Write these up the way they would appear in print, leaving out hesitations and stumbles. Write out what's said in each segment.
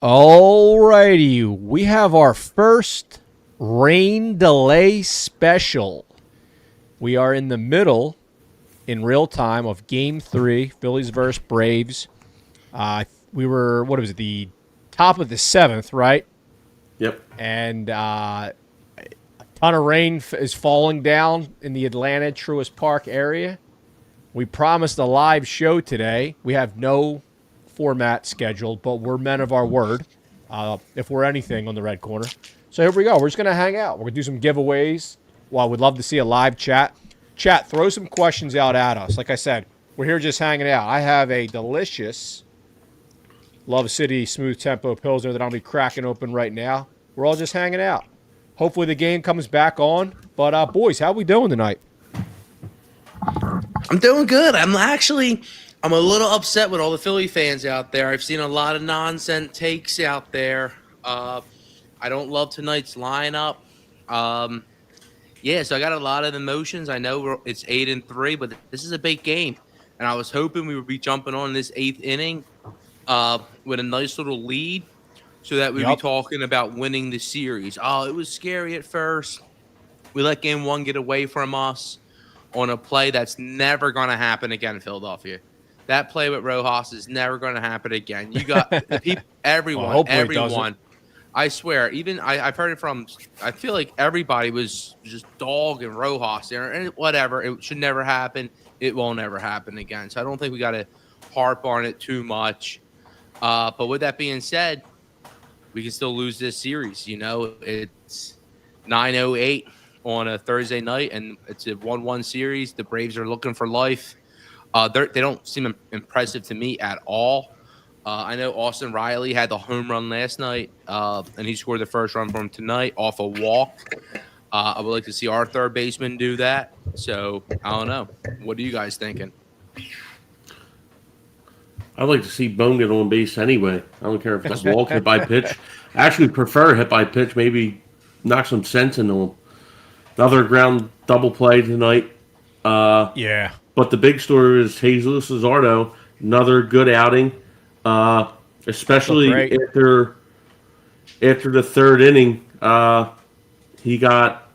Alrighty, we have our first rain delay special. We are in the middle, in real time, of Game 3, Phillies versus Braves. We were, what was it, the top of the 7th, right? Yep. And a ton of rain is falling down in the Atlanta Truist Park area. We promised a live show today. We have no format scheduled, but we're men of our word, if we're anything on the Red Corner. So here we go. We're just going to hang out. We're going to do some giveaways. Well, we'd love to see a live chat. Chat, throw some questions out at us. Like I said, we're here just hanging out. I have a delicious Love City Smooth Tempo Pilsner that I'll be cracking open right now. We're all just hanging out. Hopefully the game comes back on. But, boys, how we doing tonight? I'm doing good. I'm a little upset with all the Philly fans out there. I've seen a lot of nonsense takes out there. I don't love tonight's lineup. So I got a lot of emotions. I know it's 8-3, but this is a big game. And I was hoping we would be jumping on this 8th inning with a nice little lead so that we'd be talking about winning the series. Oh, it was scary at first. We let game 1 get away from us on a play that's never going to happen again in Philadelphia. That play with Rojas is never going to happen again. You got people, everyone. I swear, even I've heard it from. I feel like everybody was just dogging Rojas there, and whatever. It should never happen. It won't ever happen again. So I don't think we got to harp on it too much. But with that being said, we can still lose this series. You know, it's 9:08 on a Thursday night, and it's a 1-1 series. The Braves are looking for life. They don't seem impressive to me at all. I know Austin Riley had the home run last night, and he scored the first run for him tonight off a walk. I would like to see our third baseman do that. So, I don't know. What are you guys thinking? I'd like to see Bone get on base anyway. I don't care if it's walk, hit by pitch. I actually prefer hit by pitch, maybe knock some sense into him. Another ground double play tonight. Yeah. But the big story is Jesus Luzardo, another good outing, especially after the third inning. He got,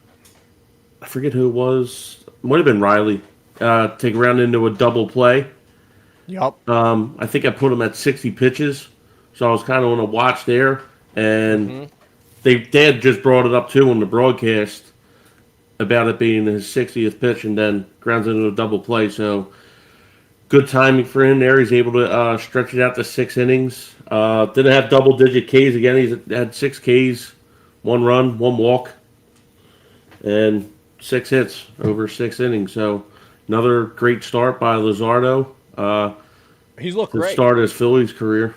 I forget who it was, might have been Riley, take a round into a double play. Yep. I think I put him at 60 pitches, so I was kind of on a watch there, and they had just brought it up too on the broadcast about it being his 60th pitch, and then grounds into a double play. So good timing for him there. He's able to stretch it out to 6 innings. Didn't have double-digit Ks again. He's had 6 Ks, 1 run, 1 walk, and 6 hits over 6 innings. So another great start by Luzardo. He's looked great. Start his Phillies career.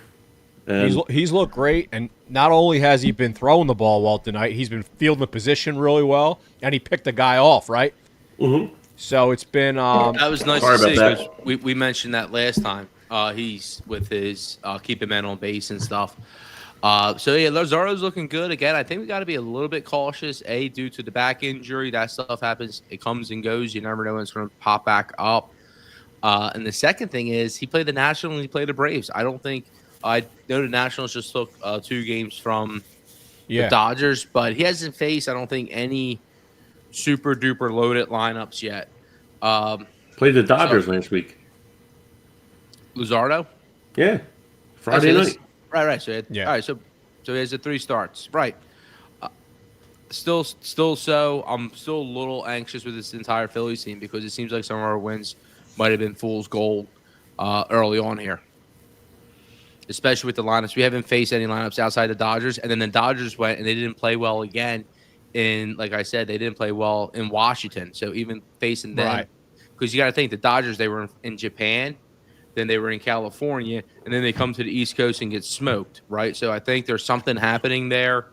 And he's looked great, and not only has he been throwing the ball well tonight, he's been fielding the position really well, and he picked the guy off, right? Mm-hmm. So it's been that was nice to see, because we mentioned that last time. He's with his keeping men on base and stuff. Luzardo's looking good again. I think we got to be a little bit cautious, due to the back injury. That stuff happens. It comes and goes. You never know when it's going to pop back up. And the second thing is he played the Nationals and he played the Braves. I know the Nationals just took 2 games from the Dodgers, but he hasn't faced, I don't think, any super duper loaded lineups yet. Played the Dodgers last week. Luzardo? Yeah. Friday night. Right. So he has the 3 starts. Right. Still so I'm still a little anxious with this entire Phillies team, because it seems like some of our wins might have been fool's gold early on here, especially with the lineups. We haven't faced any lineups outside the Dodgers, and then the Dodgers went and they didn't play well again. Like I said, they didn't play well in Washington. So even facing them, because you got to think the Dodgers, they were in Japan, then they were in California, and then they come to the East Coast and get smoked, right? So I think there's something happening there.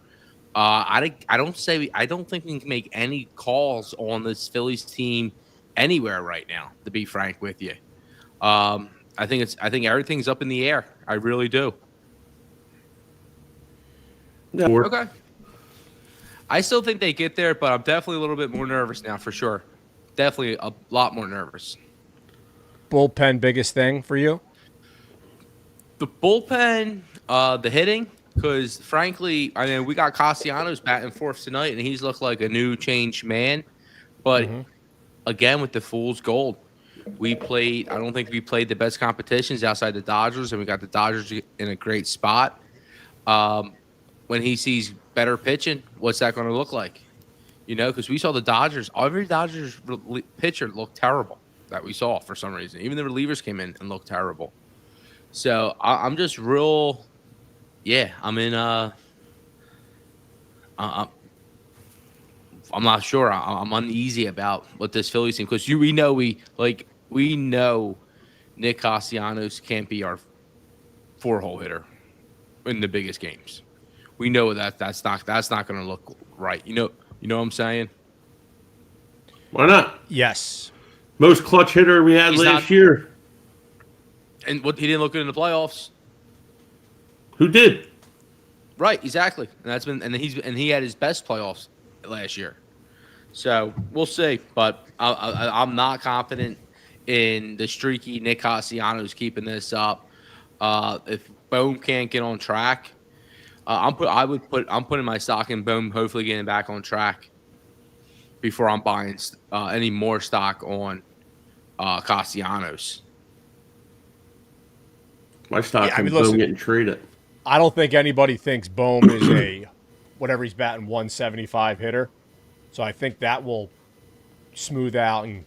I don't think we can make any calls on this Phillies team anywhere right now, to be frank with you. I think everything's up in the air. I really do. Yeah. Okay. I still think they get there, but I'm definitely a little bit more nervous now, for sure. Definitely a lot more nervous. Bullpen, biggest thing for you? The bullpen, the hitting, because frankly, I mean, we got Castellanos batting fourth tonight, and he's looked like a new changed man. But again, with the fool's gold, we played. I don't think we played the best competitions outside the Dodgers, and we got the Dodgers in a great spot. When he sees better pitching, what's that going to look like? You know, because we saw the Dodgers. Every Dodgers pitcher looked terrible that we saw for some reason. Even the relievers came in and looked terrible. So I'm just real. Yeah, I'm in. I'm not sure. I'm uneasy about what this Phillies team because we know we know Nick Castellanos can't be our 4-hole hitter in the biggest games. We know that's not going to look right. You know what I'm saying? Why not? Yes. Most clutch hitter we had last year. And what he didn't look good in the playoffs. Who did? Right, exactly. And he had his best playoffs last year. So we'll see. But I'm not confident in the streaky Nick Castellanos keeping this up. If Bohm can't get on track, I'm putting my stock in Bohm hopefully getting back on track before I'm buying any more stock on Castellanos. My stock in Bohm getting traded. I don't think anybody thinks Bohm is a whatever he's batting 175 hitter. So I think that will smooth out and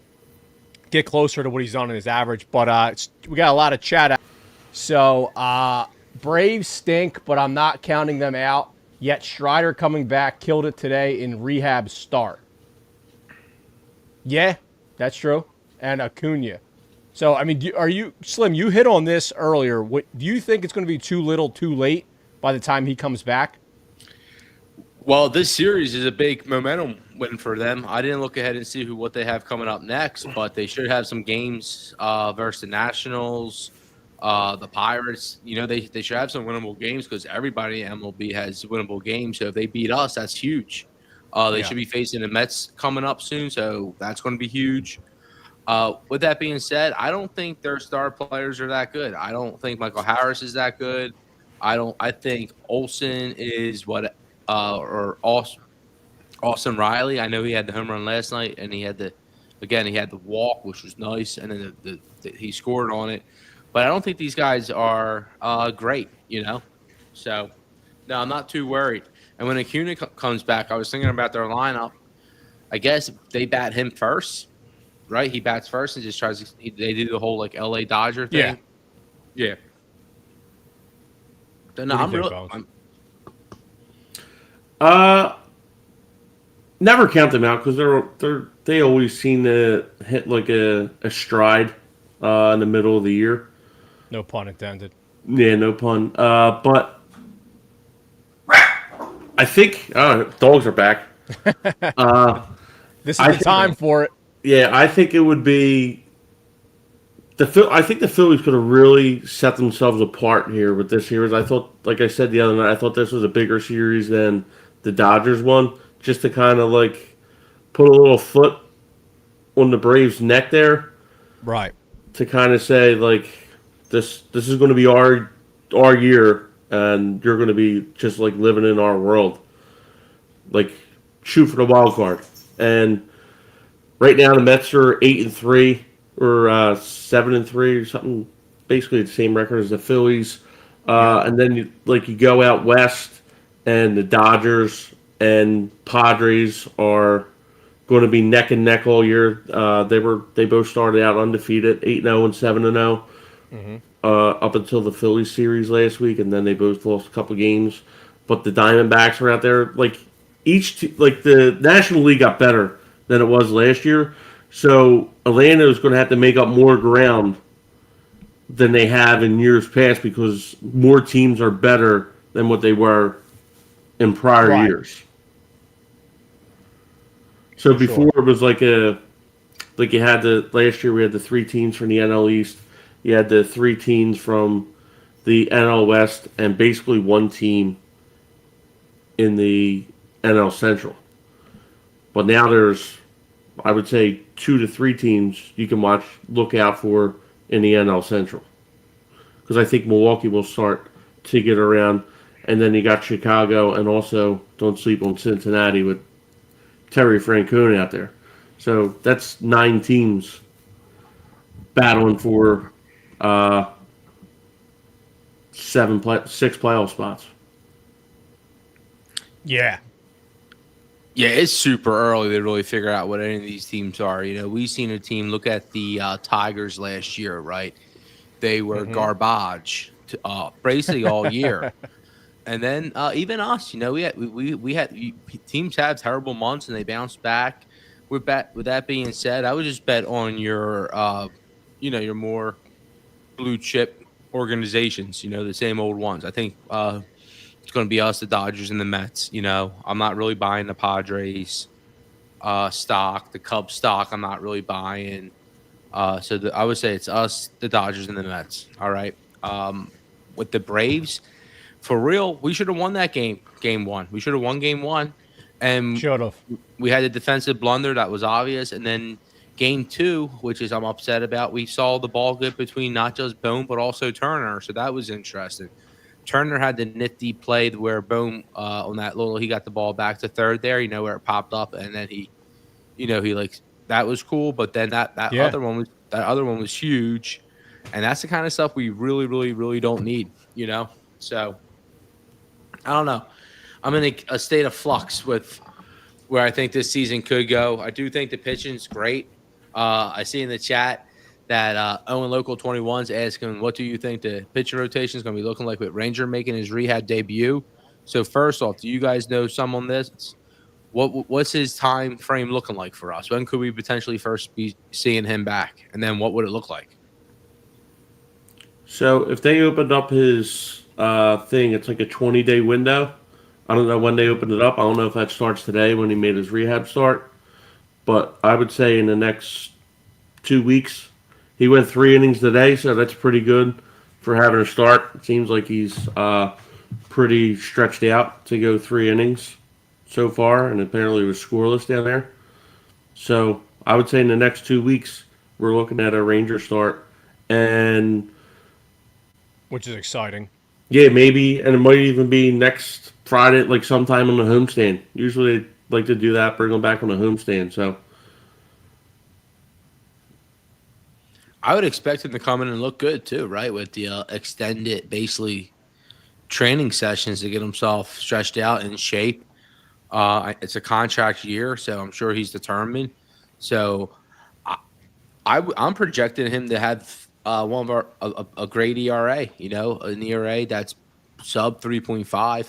get closer to what he's done in his average. But we got a lot of chat. So Braves stink, but I'm not counting them out. Yet Strider coming back killed it today in rehab start. Yeah, that's true. And Acuna. So, I mean, Slim, you hit on this earlier. Do you think it's going to be too little, too late by the time he comes back? Well, this series is a big momentum win for them. I didn't look ahead and see what they have coming up next, but they should have some games versus the Nationals, the Pirates. You know, they should have some winnable games because everybody in MLB has winnable games. So if they beat us, that's huge. They should be facing the Mets coming up soon, so that's going to be huge. With that being said, I don't think their star players are that good. I don't think Michael Harris is that good. I think Olsen is or Austin Riley. I know he had the home run last night, and he had the walk, which was nice, and then he scored on it. But I don't think these guys are great, you know. So no, I'm not too worried. And when Acuna comes back, I was thinking about their lineup. I guess they bat him first. Right, he bats first and just tries to. They do the whole like LA Dodger thing. Yeah. So, no, I'm really. Never count them out because they always seem to hit like a stride in the middle of the year. No pun intended. Yeah, no pun. But I think dogs are back. This is the time for it. Yeah, I think it would be I think the Phillies could have really set themselves apart here with this series. I thought, like I said the other night, I thought this was a bigger series than the Dodgers one, just to kind of like put a little foot on the Braves' neck there, right? To kind of say like this is going to be our year, and you're going to be just like living in our world, like shoot for the wild card. And right now the Mets are 8-3 or 7-3 or something, basically the same record as the Phillies. And then you go out west, and the Dodgers and Padres are going to be neck and neck all year. They both started out undefeated, 8-0 and 7-0, up until the Phillies series last week, and then they both lost a couple games. But the Diamondbacks are out there. Like the National League got better than it was last year, so Atlanta is going to have to make up more ground than they have in years past because more teams are better than what they were in prior years. So before it was like you had last year we had the 3 teams from the NL East, you had the 3 teams from the NL West, and basically 1 team in the NL Central. But now there's, I would say, 2 to 3 teams you can look out for in the NL Central. Because I think Milwaukee will start to get around. and then you got Chicago, and also don't sleep on Cincinnati with Terry Francona out there. So that's 9 teams battling for uh, six playoff spots. Yeah. Yeah, it's super early to really figure out what any of these teams are. We've seen a team look at the Tigers last year, right? They were garbage basically all year. And then even us, teams have terrible months and they bounce back. With that being said, I would just bet on your more blue chip organizations. The same old ones. I think it's going to be us, the Dodgers, and the Mets. I'm not really buying the Padres stock, the Cubs stock. I'm not really buying. I would say it's us, the Dodgers, and the Mets. All right. With the Braves. For real, we should have won that game one. We should have won game one. And Should have. we had a defensive blunder that was obvious. And then game two, which is I'm upset about, we saw the ball get between not just Bohm, but also Turner. So that was interesting. Turner had the nifty play where Bohm on that he got the ball back to third there, where it popped up. And then he that was cool. But then that other one was huge. And that's the kind of stuff we really, really, really don't need, So I don't know. I'm in a state of flux with where I think this season could go. I do think the pitching's great. I see in the chat that Owen Local 21's asking, what do you think the pitching rotation is going to be looking like with Ranger making his rehab debut? So first off, do you guys know some on this? What's his time frame looking like for us? When could we potentially first be seeing him back? And then what would it look like? So if they opened up his thing, it's like a 20-day window. I don't know when they opened it up. I don't know if that starts today when he made his rehab start. But I would say in the next 2 weeks, he went 3 innings today, so that's pretty good for having a start. It seems like he's pretty stretched out to go 3 innings so far, and apparently was scoreless down there. So I would say in the next 2 weeks, we're looking at a Ranger start. And which is exciting. yeah, maybe, and it might even be next Friday, like sometime on the homestand. Usually they like to do that, bring them back on the homestand. So I would expect him to come in and look good too, right? With the extended, basically, training sessions to get himself stretched out in shape. It's a contract year, so I'm sure he's determined. So I'm projecting him to have one of a great ERA, an ERA that's sub 3.5.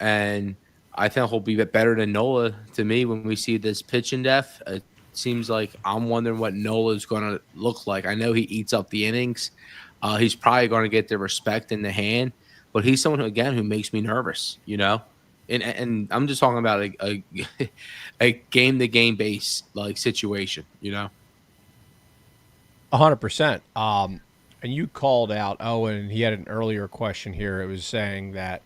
And I think he'll be better than Nola to me when we see this pitching depth. It seems like I'm wondering what Nola is going to look like. I know he eats up the innings. He's probably going to get the respect in the hand, but he's someone, who makes me nervous, And I'm just talking about a game-to-game base situation, 100%. And you called out Owen, and he had an earlier question here. It was saying that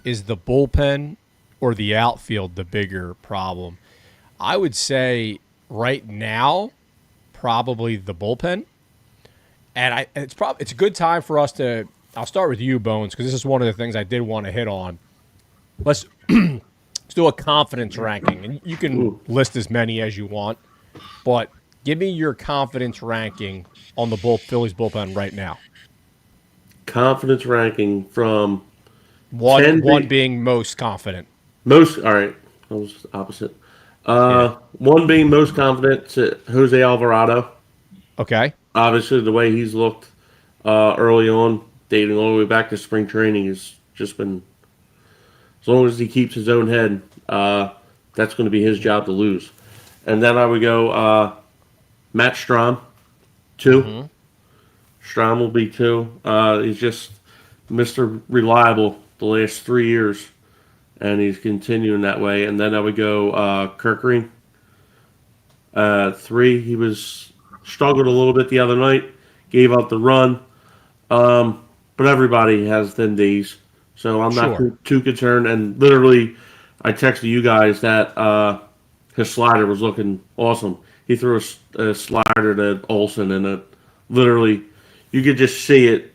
is the bullpen or the outfield the bigger problem? I would say right now, probably the bullpen. And it's a good time for us to. I'll start with you, Bones, because this is one of the things I did want to hit on. Let's do a confidence ranking, and you can list as many as you want, but give me your confidence ranking on the Phillies bullpen right now. Confidence ranking from one being most confident. Most, all right, that was the opposite. One being most confident to Jose Alvarado. Okay. Obviously, the way he's looked early on, dating all the way back to spring training, has just been, as long as he keeps his own head, that's going to be his job to lose. And then I would go Matt Strahm, 2. Mm-hmm. Strahm will be 2. He's just Mr. Reliable the last 3 years, and he's continuing that way. And then I would go Kirkering, 3. He was struggled a little bit the other night, gave up the run, but everybody has thin days, so I'm not too concerned. And literally, I texted you guys that his slider was looking awesome. He threw a slider to Olsen, and it literally, you could just see it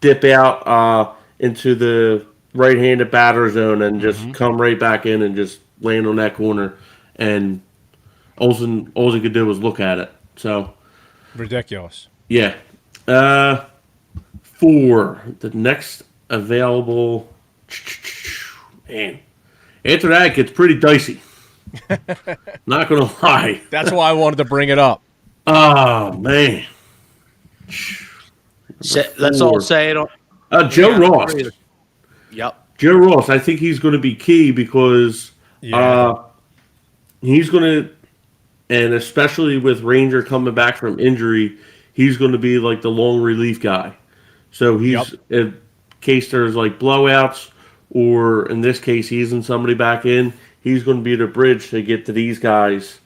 dip out into the right-handed batter zone and just Mm-hmm. come right back in and just land on that corner. And all he could do was look at it. So Ridiculous. yeah. Uh, for the next available, man, after that it gets pretty dicey. Not gonna lie. That's why I wanted to bring it up. Oh man. Let's all Four. say it. Joe Ross. Yep. Joe Ross. I think he's going to be key because Yeah. he's going to, and especially with Ranger coming back from injury, he's going to be like the long relief guy. So he's in case there's like blowouts, or in this case, he's in somebody back in. He's going to be the bridge to get to these guys,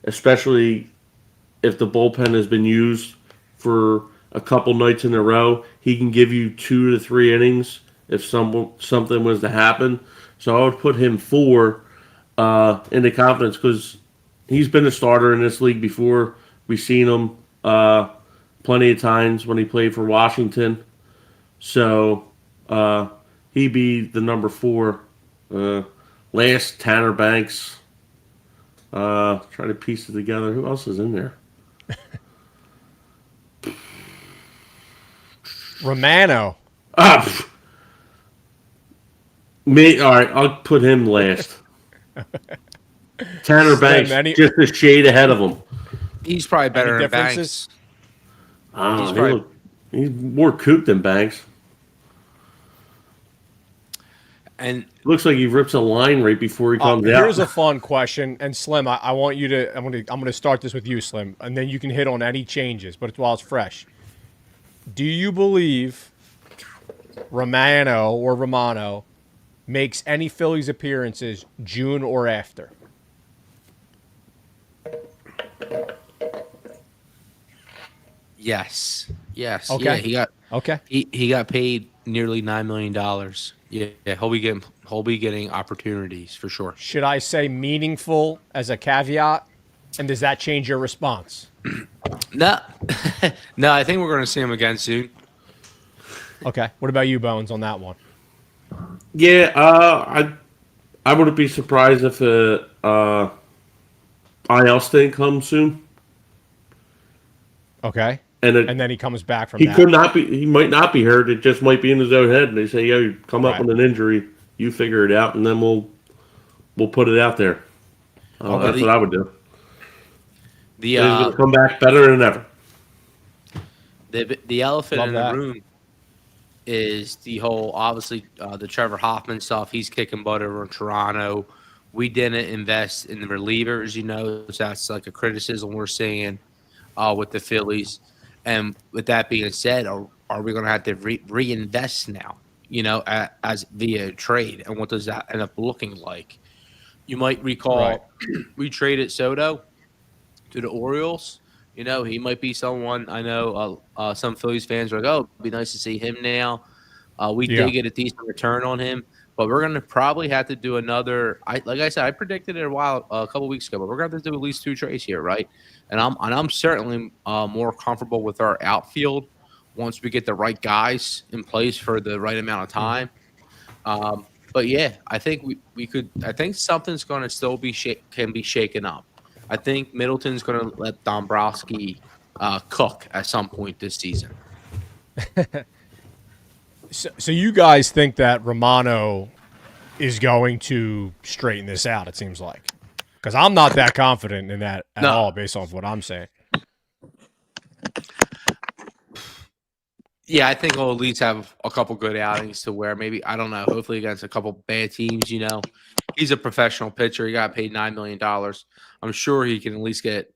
especially if the bullpen has been used for a couple nights in a row. He can give you 2 to 3 innings if something was to happen. So I would put him 4 into confidence because he's been a starter in this league before. We've seen him plenty of times when he played for Washington. So he'd be the number 4. Last, Tanner Banks. Try to piece it together. Who else is in there? Romano. All right, I'll put him last. Tanner Banks, just a shade ahead of him. He's probably better than differences? Banks. He's more cooped than Banks. And looks like he rips a line right before he comes out. Here's a fun question, and Slim, I want you to. I'm going to start this with you, Slim, and then you can hit on any changes, but while it's fresh. Do you believe Romano makes any Phillies appearances June or after? Yes. Okay. Yeah, Okay. He got paid nearly $9 million. Yeah, he'll be getting opportunities for sure. Should I say meaningful as a caveat? And does that change your response? No, no. I think we're going to see him again soon. Okay. What about you, Bones, on that one? Yeah, I wouldn't be surprised if IL stint comes soon. Okay. And then he comes back from he that. could not be. He might not be hurt. It just might be in his own head. And they say, "Yo, you come up with an injury. You figure it out, and then we'll put it out there." That's what I would do. He's going to come back better than ever. The elephant in the room is the whole, obviously, the Trevor Hoffman stuff. He's kicking butt over in Toronto. We didn't invest in the relievers, so that's like a criticism we're seeing with the Phillies. And with that being said, are we going to have to reinvest now, as via trade? And what does that end up looking like? You might recall we traded Soto to the Orioles. He might be someone I know some Phillies fans are like, oh, it'd be nice to see him now. We did get a decent return on him, but we're going to probably have to do another. Like I said, I predicted it a couple weeks ago, but we're going to have to do at least 2 trades here, right? And I'm certainly more comfortable with our outfield once we get the right guys in place for the right amount of time. But yeah, I think we could. I think something's going to still be can be shaken up. I think Middleton's going to let Dombrowski cook at some point this season. So you guys think that Romano is going to straighten this out, it seems like. Because I'm not that confident in that at all based off what I'm saying. Yeah, I think he'll at least have a couple good outings to where maybe, I don't know, hopefully against a couple bad teams, He's a professional pitcher. He got paid $9 million. I'm sure he can at least get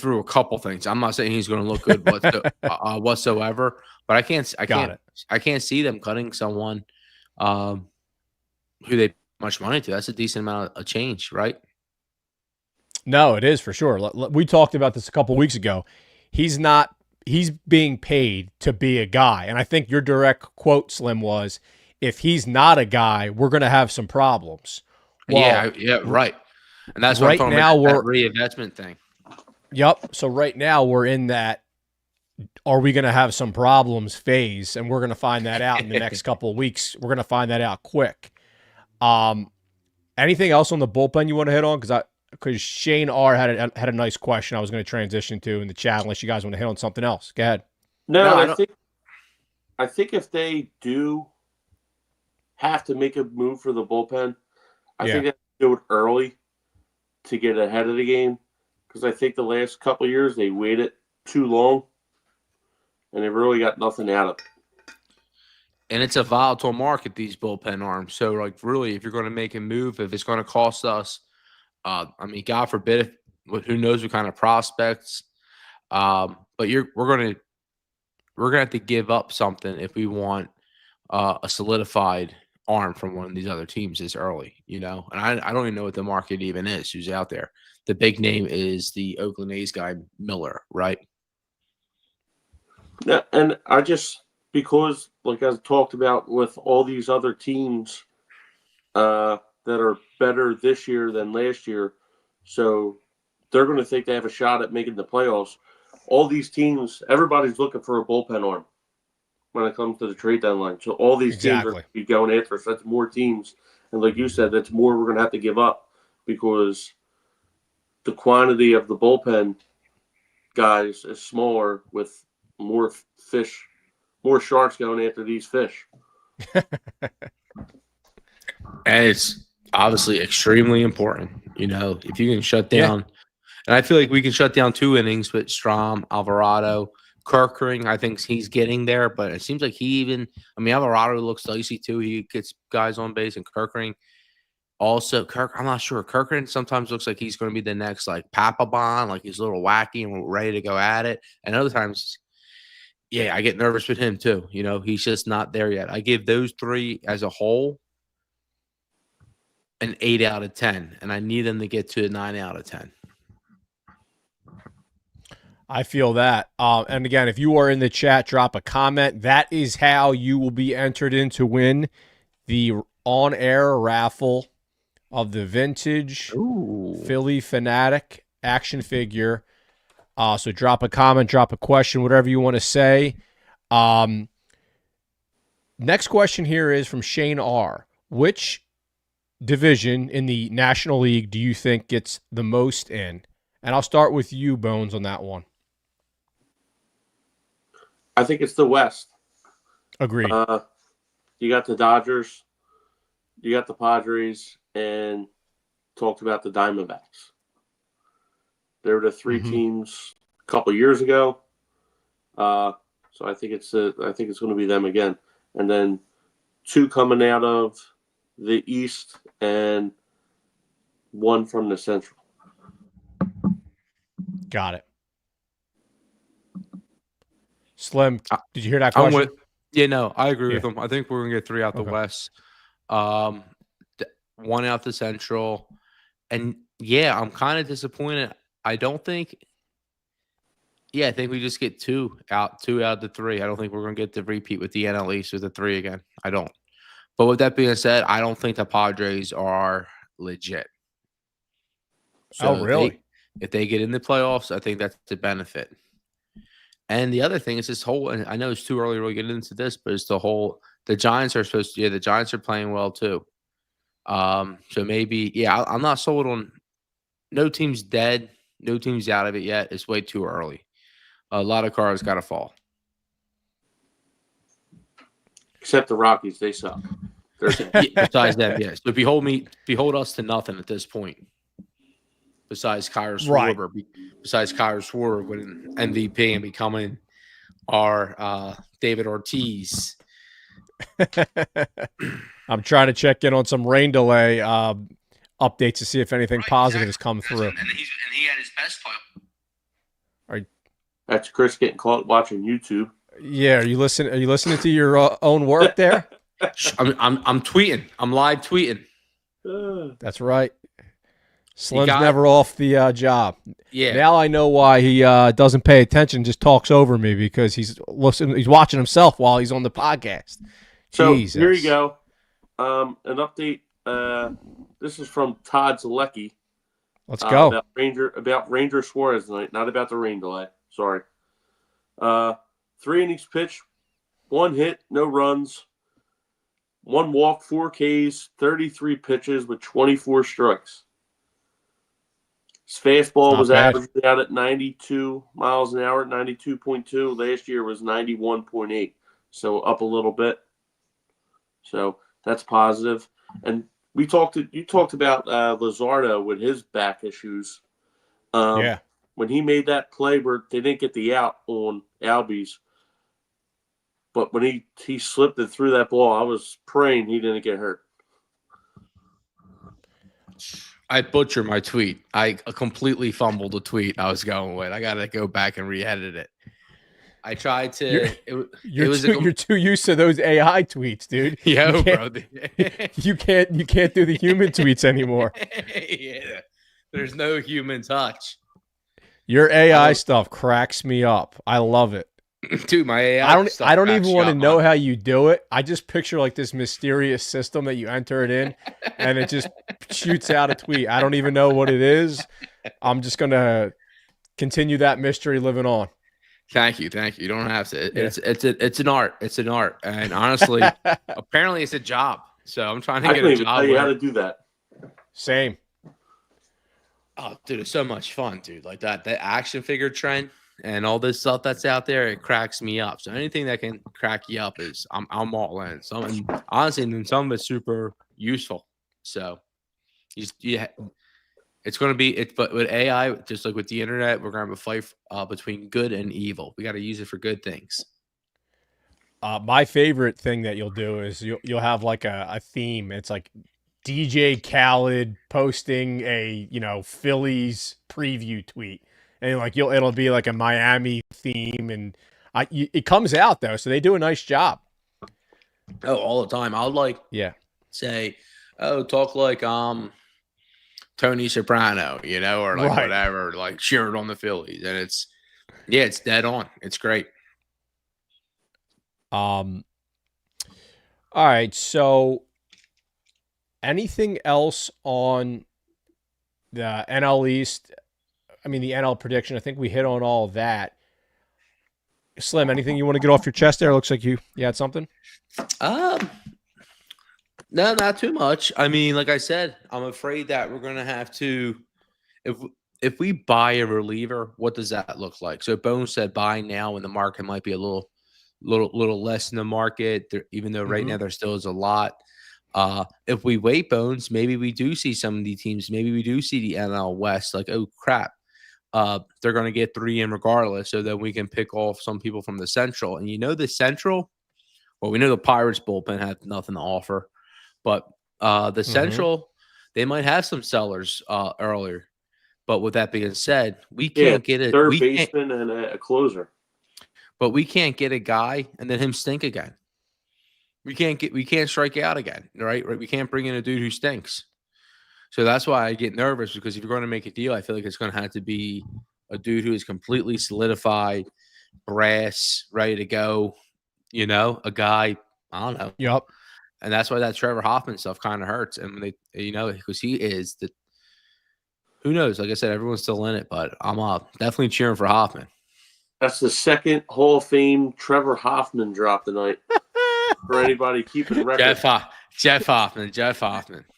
through a couple things. I'm not saying he's going to look good whatsoever, but I can't see them cutting someone who they pay much money to. That's a decent amount of change, right? No, it is for sure. We talked about this a couple weeks ago. He's being paid to be a guy. And I think your direct quote, Slim, was, if he's not a guy, we're going to have some problems. Well, yeah, right. And that's what I'm talking about, that reinvestment thing. Yep. So right now we're in that are we going to have some problems phase? And we're going to find that out in the next couple of weeks. We're going to find that out quick. Anything else on the bullpen you want to hit on? Because Shane R had a nice question I was going to transition to in the chat. Unless you guys want to hit on something else, go ahead. No, I think if they do have to make a move for the bullpen, I think they have to do it early to get ahead of the game. Because I think the last couple of years they waited too long, and they really got nothing out of it. And it's a volatile market, these bullpen arms. So, like, really, if you're going to make a move, if it's going to cost us, I mean, God forbid, who knows what kind of prospects. But we're going to have to give up something if we want a solidified arm from one of these other teams this early, you know. And I don't even know what the market even is. Who's out there? The big name is the Oakland A's guy Miller, right? Yeah, and I just because, like I talked about, with all these other teams that are better this year than last year, so they're going to think they have a shot at making the playoffs. All these teams, everybody's looking for a bullpen arm when it comes to the trade deadline. So all these teams are going to be going after us. That's more teams, and like you said, that's more we're going to have to give up because the quantity of the bullpen guys is smaller with more fish, more sharks going after these fish. And it's obviously extremely important, you know, if you can shut down. And I feel like we can shut down 2 innings with Strom, Alvarado, Kerkering. I think he's getting there, but it seems like Alvarado looks dicey too. He gets guys on base, and Kerkering also. I'm not sure. Kerkering sometimes looks like he's going to be the next like Papelbon, like he's a little wacky and we're ready to go at it. And other times, I get nervous with him too. You know, he's just not there yet. I give those 3 as a whole an 8 out of 10, and I need them to get to a 9 out of 10. I feel that. And again, if you are in the chat, drop a comment. That is how you will be entered in to win the on-air raffle of the vintage Philly Fanatic action figure. So drop a comment, drop a question, whatever you want to say. Next question here is from Shane R. Which division in the National League do you think gets the most in? And I'll start with you, Bones, on that one. I think it's the West. Agreed. You got the Dodgers, you got the Padres, and talked about the Diamondbacks. They were the 3 teams a couple years ago. So I think it's going to be them again. And then 2 coming out of the East and 1 from the Central. Got it. Slim, did you hear that question? I agree with him. I think we're going to get 3 out the West. 1 out the Central. And, I'm kind of disappointed. I think we just get 2 out the 3. I don't think we're going to get the repeat with the NL East with the 3 again. I don't. But with that being said, I don't think the Padres are legit. So really? If they get in the playoffs, I think that's the benefit. And the other thing is this whole, and I know it's too early to really get into this, but it's the Giants are supposed to, the Giants are playing well too. So maybe, I'm not sold on, no team's dead, no team's out of it yet. It's way too early. A lot of cards got to fall. Except the Rockies, they suck. Besides them, yes. But behold us to nothing at this point. Besides Kyler Schwarber, besides Kyler Schwarber winning MVP and becoming our David Ortiz. I'm trying to check in on some rain delay updates to see if anything positive has come through. And he had his best player. That's Chris getting caught watching YouTube. Yeah, are you listening to your own work there? I'm tweeting. I'm live tweeting. That's right. Slim's never off the job. Yeah. Now I know why he doesn't pay attention, just talks over me because he's watching himself while he's on the podcast. So Jesus. Here you go. An update. This is from Todd Zalecki. Let's go. About Ranger Suarez tonight, not about the rain delay. Sorry. 3 innings pitched, 1 hit, no runs, 1 walk, 4 Ks, 33 pitches with 24 strikes. His fastball was averaging out at 92 miles an hour, 92.2. Last year was 91.8, so up a little bit. So that's positive. And you talked about Luzardo with his back issues. Yeah. When he made that play where they didn't get the out on Albies, but when he slipped it through that ball, I was praying he didn't get hurt. I butchered my tweet. I completely fumbled the tweet I was going with. I got to go back and re-edit it. I tried to. You're too used to those AI tweets, dude. Yo, bro. You can't do the human tweets anymore. Yeah, there's no human touch. Your AI stuff cracks me up. I love it. Dude, my AI I don't even want to know how you do it. I just picture like this mysterious system that you enter it in and it just shoots out a tweet. I don't even know what it is. I'm just going to continue that mystery living on. Thank you. You don't have to. It's an art. It's an art. And honestly, apparently it's a job. So I'm trying to get a job. I tell you how to do that. Same. Oh, dude, it's so much fun, dude. Like the action figure trend and all this stuff that's out there, it cracks me up. So anything that can crack you up is I'm all in. Honestly, some of it's super useful. So it's going to be but with AI, just like with the internet, we're going to have a fight between good and evil. We got to use it for good things. My favorite thing that you'll do is you'll have like a theme. It's like DJ Khaled posting a Phillies preview tweet, and like it'll be like a Miami theme, and it comes out though, so they do a nice job. Oh, all the time. I'll say, talk like Tony Soprano, or like whatever, like cheering on the Phillies, and it's dead on. It's great. All right, so. Anything else on the NL East? I mean, the NL prediction. I think we hit on all of that. Slim, anything you want to get off your chest there? Looks like you had something. No, not too much. I mean, like I said, I'm afraid that we're going to have to, if we buy a reliever, what does that look like? So Bones said buy now when the market might be a little less in the market, even though right now there still is a lot. If we wait, Bones, maybe we do see some of the teams. Maybe we do see the NL West. Like, oh crap, they're going to get 3 in regardless, so that we can pick off some people from the Central. And the Central. Well, we know the Pirates bullpen had nothing to offer, but the Central, they might have some sellers earlier. But with that being said, we can't get a third baseman and a closer. But we can't get a guy and then him stink again. We can't strike out again, right? We can't bring in a dude who stinks. So that's why I get nervous, because if you're going to make a deal, I feel like it's going to have to be a dude who is completely solidified, brass, ready to go. A guy, I don't know. Yep. And that's why that Trevor Hoffman stuff kind of hurts. And because he is who knows? Like I said, everyone's still in it, but I'm definitely cheering for Hoffman. That's the second Hall of Fame Trevor Hoffman drop tonight. For anybody keeping record. Jeff Hoffman.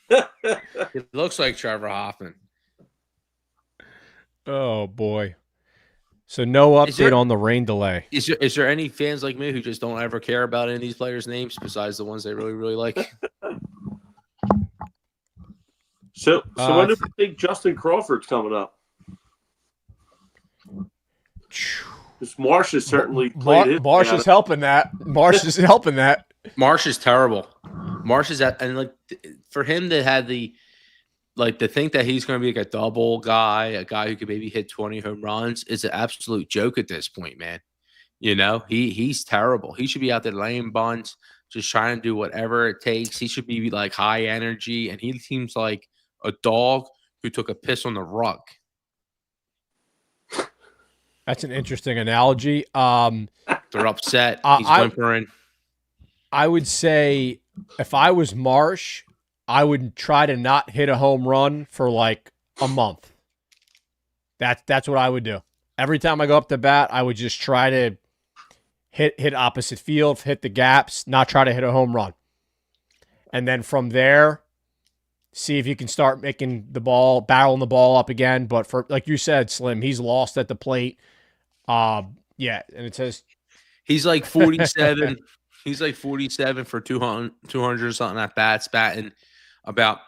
It looks like Trevor Hoffman. Oh boy. So no update on the rain delay. Is there any fans like me who just don't ever care about any of these players' names besides the ones they really, really like? So when do you think Justin Crawford's coming up? Because Marsh has certainly played Marsh is helping that. Marsh is helping that. Marsh is terrible. Marsh is and for him to have to think that he's going to be like a double guy, a guy who could maybe hit 20 home runs is an absolute joke at this point, man. He's terrible. He should be out there laying bunts, just trying to do whatever it takes. He should be like high energy, and he seems like a dog who took a piss on the rug. That's an interesting analogy. They're upset. He's whimpering. I would say if I was Marsh, I would try to not hit a home run for like a month. That's what I would do. Every time I go up to bat, I would just try to hit opposite field, hit the gaps, not try to hit a home run. And then from there, see if you can start making the ball, battling the ball up again. But for like you said, Slim, he's lost at the plate. Yeah, and it says He's like 47. He's like 47 for 200 or something at bats, batting about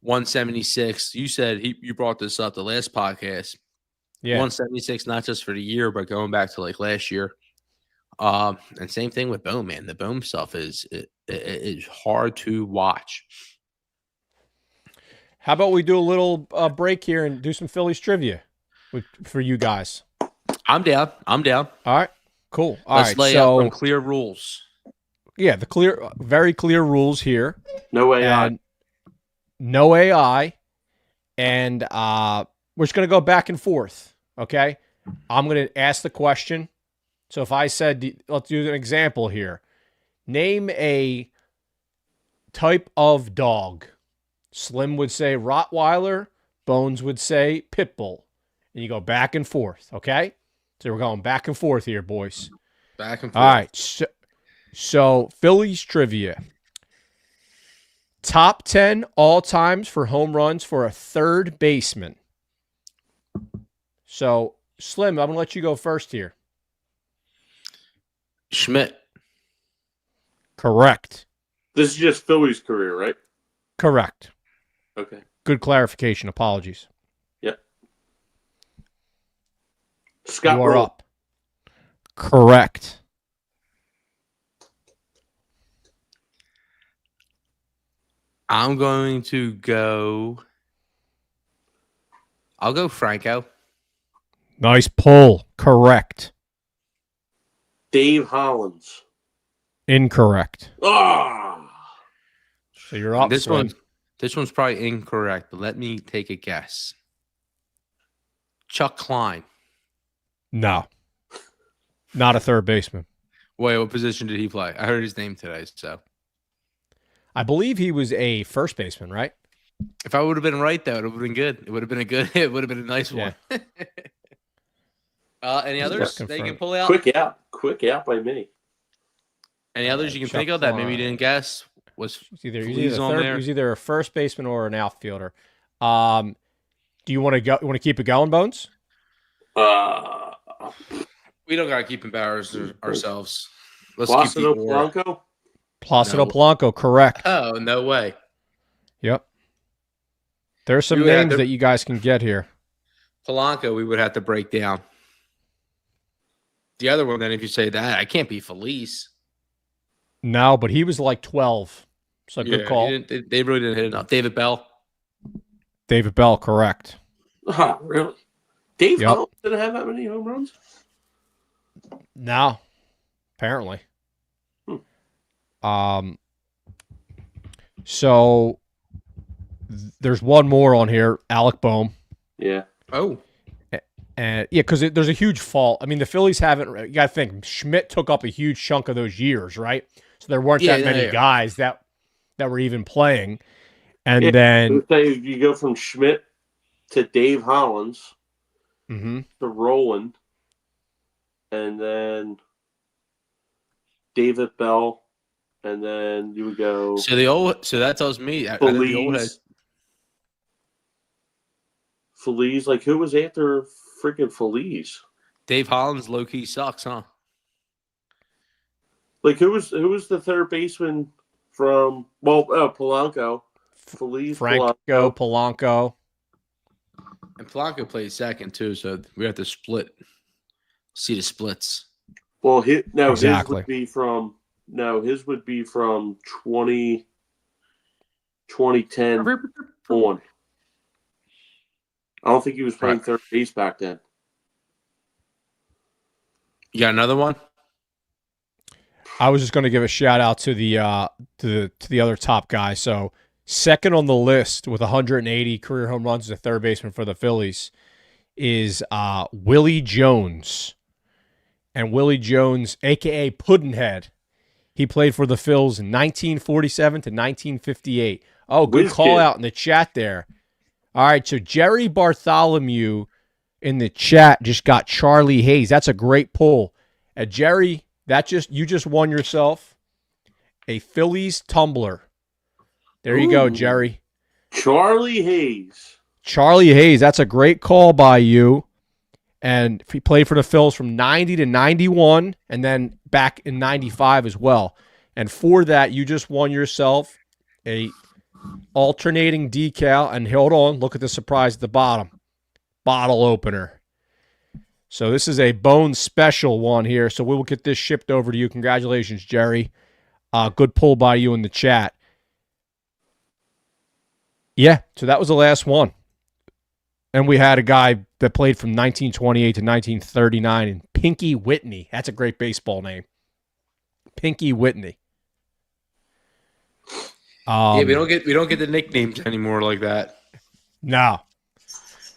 176. You said you brought this up the last podcast. yeah. 176, not just for the year, but going back to like last year. And same thing with Bohm, man. The Bohm stuff is hard to watch. How about we do a little break here and do some Phillies trivia for you guys? I'm down. All right, cool. All Let's right, lay out some clear rules. Yeah, very clear rules here. No AI. And no AI. And we're just going to go back and forth, okay? I'm going to ask the question. So if I said, let's do an example here. Name a type of dog. Slim would say Rottweiler. Bones would say Pit Bull. And you go back and forth, okay? So we're going back and forth here, boys. Back and forth. All right. So Phillies trivia. Top 10 all times for home runs for a third baseman. So, Slim, I'm going to let you go first here. Schmidt. Correct. This is just Philly's career, right? Correct. Okay. Good clarification. Apologies. Yep. Scott You are Roll. up. Correct. I'm going to go. I'll go Franco. Nice pull. Correct. Dave Hollins. Incorrect. Ah. So you're up, This Slim. one's probably incorrect, but let me take a guess. Chuck Klein. No. Not a third baseman. Wait, what position did he play? I heard his name today, so. I believe he was a first baseman, right? If I would have been right, though, it would have been good. It would have been a good. It would have been a nice one. Any others Confirm. that you can pull out? Quick out by me. Any others you can Chuck think of that maybe you Klein. didn't guess? Was He's on there? he's either a first baseman or an outfielder. Do you want to go? You want to keep it going, Bones? We don't gotta keep embarrassing ourselves. Let's Placido keep the aura. Blanco. Placido No. Blanco, correct. Oh, no way. Yep. There's some You had names to- that you guys can get here. Polanco, we would have to break down. The other one, then, if you say that, I can't be Felice. No, but he was like 12. So good call. They really didn't hit enough. David Bell. David Bell, correct. Really? Dave Yep. Hollins didn't have that many home runs? No, apparently. So there's one more on here, Alec Boehm. Yeah. Oh. And yeah, because there's a huge fault. I mean, the Phillies haven't. You got to think Schmidt took up a huge chunk of those years, right? So there weren't that many guys that were even playing. And then say you go from Schmidt to Dave Hollins to Roland, and then David Bell, and then you would go. So that tells me out of the old head. Feliz, like who was after freaking Feliz? Dave Hollins low key sucks, huh? Like who was the third baseman from Polanco, Feliz, Franco, Polanco. And Polanco played second too, so we have to split. See the splits. Well, Exactly. his would be from 2010 on. I don't think he was playing third base back then. You got another one? I was just going to give a shout out to the other top guy. So second on the list with 180 career home runs as a third baseman for the Phillies is Willie Jones. And Willie Jones, a.k.a. Puddinhead, he played for the Phils in 1947 to 1958. Oh, good call out in the chat there. All right, so Jerry Bartholomew in the chat just got Charlie Hayes. That's a great pull. Jerry You just won yourself a Phillies tumbler. There you go, Jerry. Charlie Hayes. Charlie Hayes. That's a great call by you. And he played for the Phils from 90 to 91 and then back in 95 as well. And for that, you just won yourself a alternating decal. And hold on, look at the surprise at the bottom. Bottle opener. So this is a Bone special one here. So we will get this shipped over to you. Congratulations, Jerry. Good pull by you in the chat. Yeah, so that was the last one. And we had a guy that played from 1928 to 1939, and Pinky Whitney. That's a great baseball name. Pinky Whitney. Yeah, we don't get the nicknames anymore like that. No.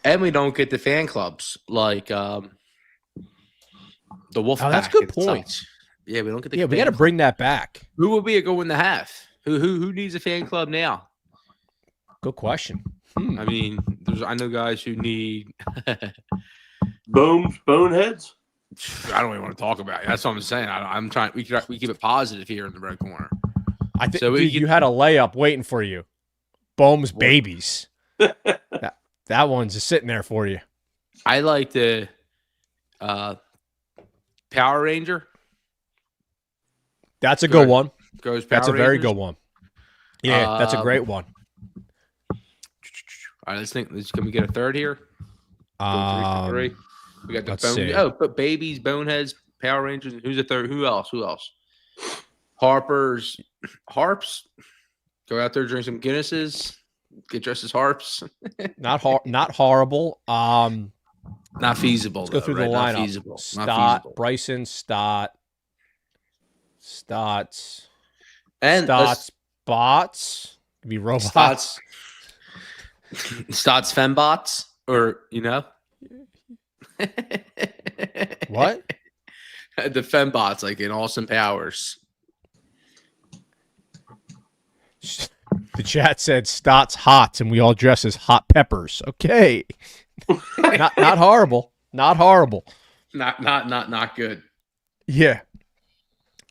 And we don't get the fan clubs like the Wolfpack. Oh, that's a good point. Yeah, we don't get the. Yeah, we got to bring that back. Who would be a go in the half? Who needs a fan club now? Good question. I mean, I know guys who need Boneheads. I don't even want to talk about it. That's what I'm saying. I'm trying. We keep it positive here in the red corner. I think so you had a layup waiting for you. Bohm's babies. that one's just sitting there for you. I like the Power Ranger. That's a good one. That's a very good one. Yeah, that's a great one. All right, let's think. Can we get a third here? Three. We got the but babies, boneheads, Power Rangers. Who's a third? Who else? Harps. Go out there, drink some Guinnesses. Get dressed as harps. Not horrible. Not feasible. Let's go through the lineup. Not feasible. Stott, Bryson, Stott, Stotts, and Stotts, bots. Could be robots. Stotts fembots, or what? The fembots, like in Austin Powers. The chat said Stotts hots, and we all dress as hot peppers. Okay, not horrible. Not horrible. Not good. Yeah.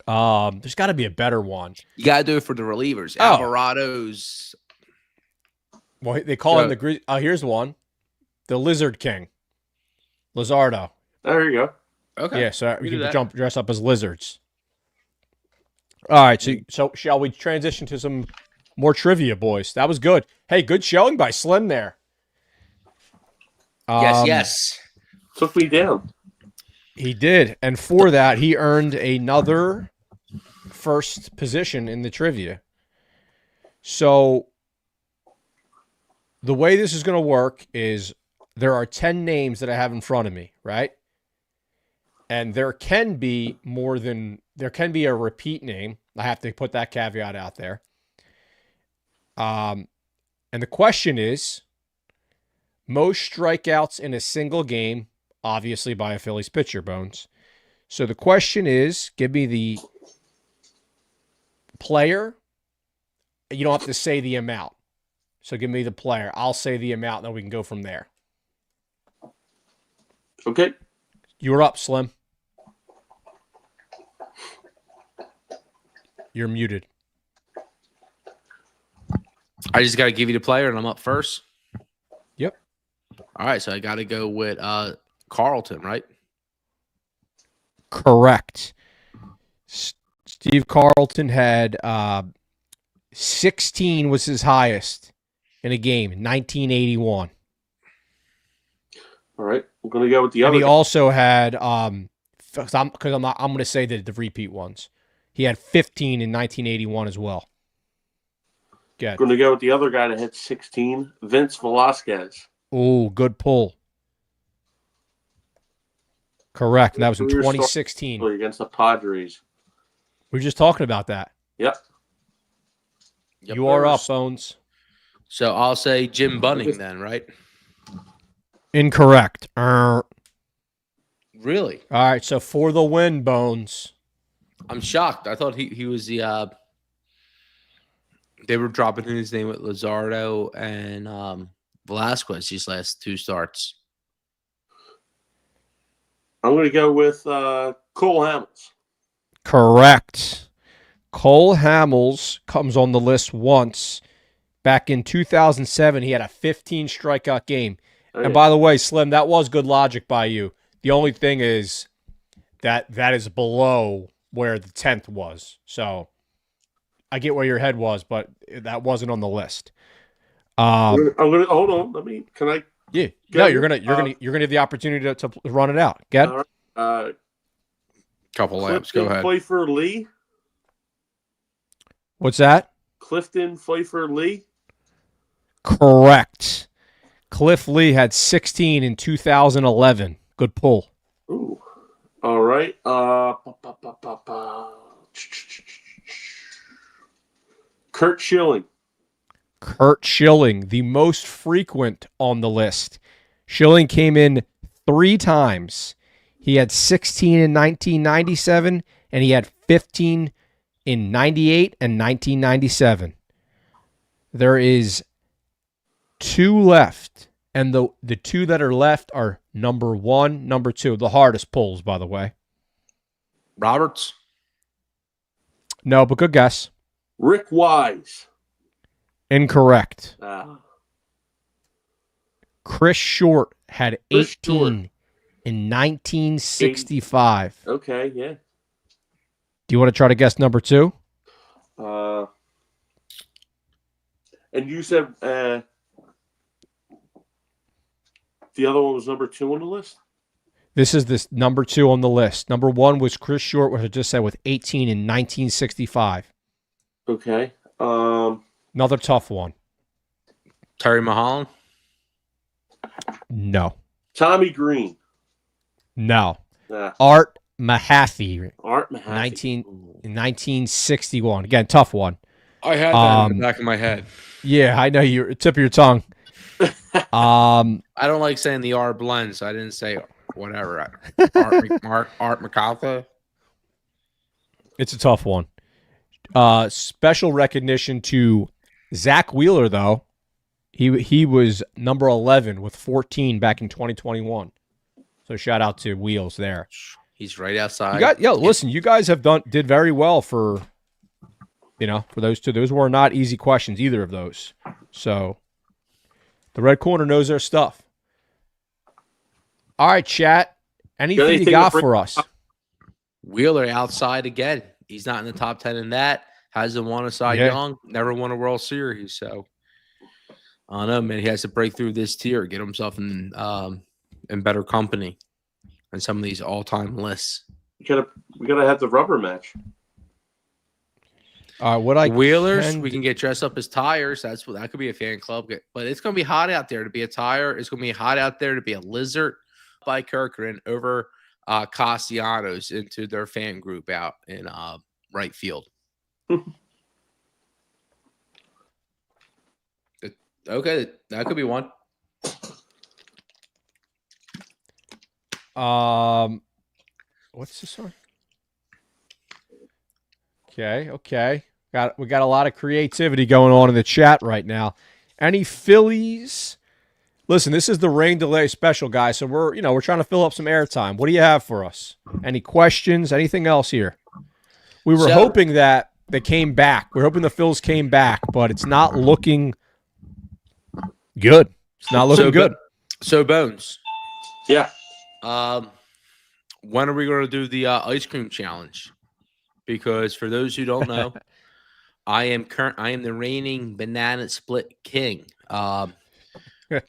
There's got to be a better one. You got to do it for the relievers. Alvarado's. Well, they call him the. Here's one, the Lizard King, Lizardo. There you go. Okay. Yeah, so you can dress up as lizards. All right, so shall we transition to some more trivia, boys? That was good. Hey, good showing by Slim there. Yes. Took me down. He did, and for that, he earned another first position in the trivia. So the way this is going to work is there are 10 names that I have in front of me, right? And there can be a repeat name. I have to put that caveat out there. And the question is, most strikeouts in a single game, obviously by a Phillies pitcher, Bones. So the question is, give me the player. You don't have to say the amount. So give me the player. I'll say the amount, then we can go from there. Okay. You're up, Slim. You're muted. I just got to give you the player, and I'm up first. Yep. All right, so I got to go with Carlton, right? Correct. Steve Carlton had 16 was his highest in a game in 1981. All right, I'm going to go with the other. And he also had I'm going to say the repeat ones. He had 15 in 1981 as well. I'm going to go with the other guy that had 16, Vince Velasquez. Oh, good pull. Correct. That was in 2016 against the Padres. We were just talking about that. Yep. You are up, Bones. So I'll say Jim Bunning then, right? Incorrect. Really? All right, so for the win, Bones. I'm shocked. I thought he was the they were dropping in his name with Lizardo and Velasquez these last two starts. I'm going to go with Cole Hamels. Correct. Cole Hamels comes on the list once. Back in 2007, he had a 15 strikeout game. Oh, And yeah. by the way, Slim, that was good logic by you. The only thing is that is below where the 10th was. So I get where your head was, but that wasn't on the list. I'm gonna hold on. Can I? Yeah. Go No, ahead. you're gonna have the opportunity to run it out. Get. All right. Couple laps. Go Clifton ahead. Pfeiffer Lee. What's that? Clifton Pfeiffer Lee. Correct. Cliff Lee had 16 in 2011. Good pull. Ooh. All right. Kurt Schilling. Kurt Schilling, the most frequent on the list. Schilling came in 3 times. He had 16 in 1997, and he had 15 in 98 and 1997. There is 2 left, and the 2 that are left are number 1, number 2. The hardest pulls, by the way. Roberts. No, but good guess. Rick Wise. Incorrect. Ah. Chris Short had Chris 18 Short. in 1965. Okay, yeah. Do you want to try to guess number 2? And you said the other one was number 2 on the list? This is this number 2 on the list. Number 1 was Chris Short, which I just said, with 18 in 1965. Okay. Another tough one. Terry Mulholland. No. Tommy Green. No. Ah, Art Mahaffey, Art Mahaffey. 1961. Again, tough one. I had that in the back of my head. Yeah, I know you. Tip of your tongue. I don't like saying the R blend, so I didn't say whatever. Art MacArthur. It's a tough one. Special recognition to Zach Wheeler, though. He was number 11 with 14 back in 2021. So shout out to Wheels there. He's right outside. Listen, you guys did very well for those 2. Those were not easy questions, either of those. So the red corner knows their stuff. All right, chat. Anything you got for us? Wheeler outside again. He's not in the top 10 in that. Hasn't won a Cy Young. Never won a World Series. So I don't know, man. He has to break through this tier, get himself in better company on some of these all-time lists. We gotta have the rubber match. Wheelers, we can get dressed up as tires. That could be a fan club. But it's gonna be hot out there to be a tire. It's gonna be hot out there to be a lizard. By Kirkland over Castellanos into their fan group out in right field. Okay, that could be one. What's this one? Okay. We got a lot of creativity going on in the chat right now. Any Phillies? Listen, this is the rain delay special, guys. So we're trying to fill up some airtime. What do you have for us? Any questions? Anything else here? We were hoping that they came back. We're hoping the Phils came back, but it's not looking good. It's not looking good. So Bones. Yeah. When are we going to do the ice cream challenge? Because for those who don't know, I am the reigning banana split king.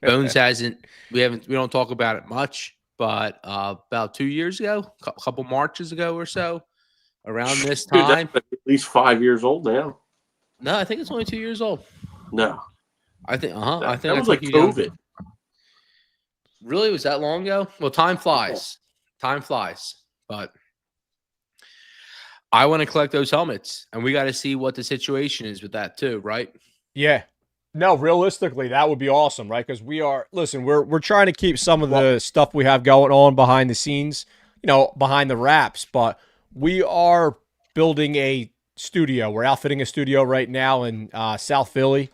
Bones hasn't. We don't talk about it much, but about 2 years ago, a couple Marches ago or so, around this time. Dude, that's at least 5 years old now. No, I think it's only 2 years old. No, I think. I think that was like COVID. Really, was that long ago? Well, time flies. Time flies. But I want to collect those helmets, and we got to see what the situation is with that too, right? Yeah. No, realistically, that would be awesome, right? Because we're trying to keep some of the stuff we have going on behind the scenes, behind the wraps, but we are building a studio. We're outfitting a studio right now in South Philly,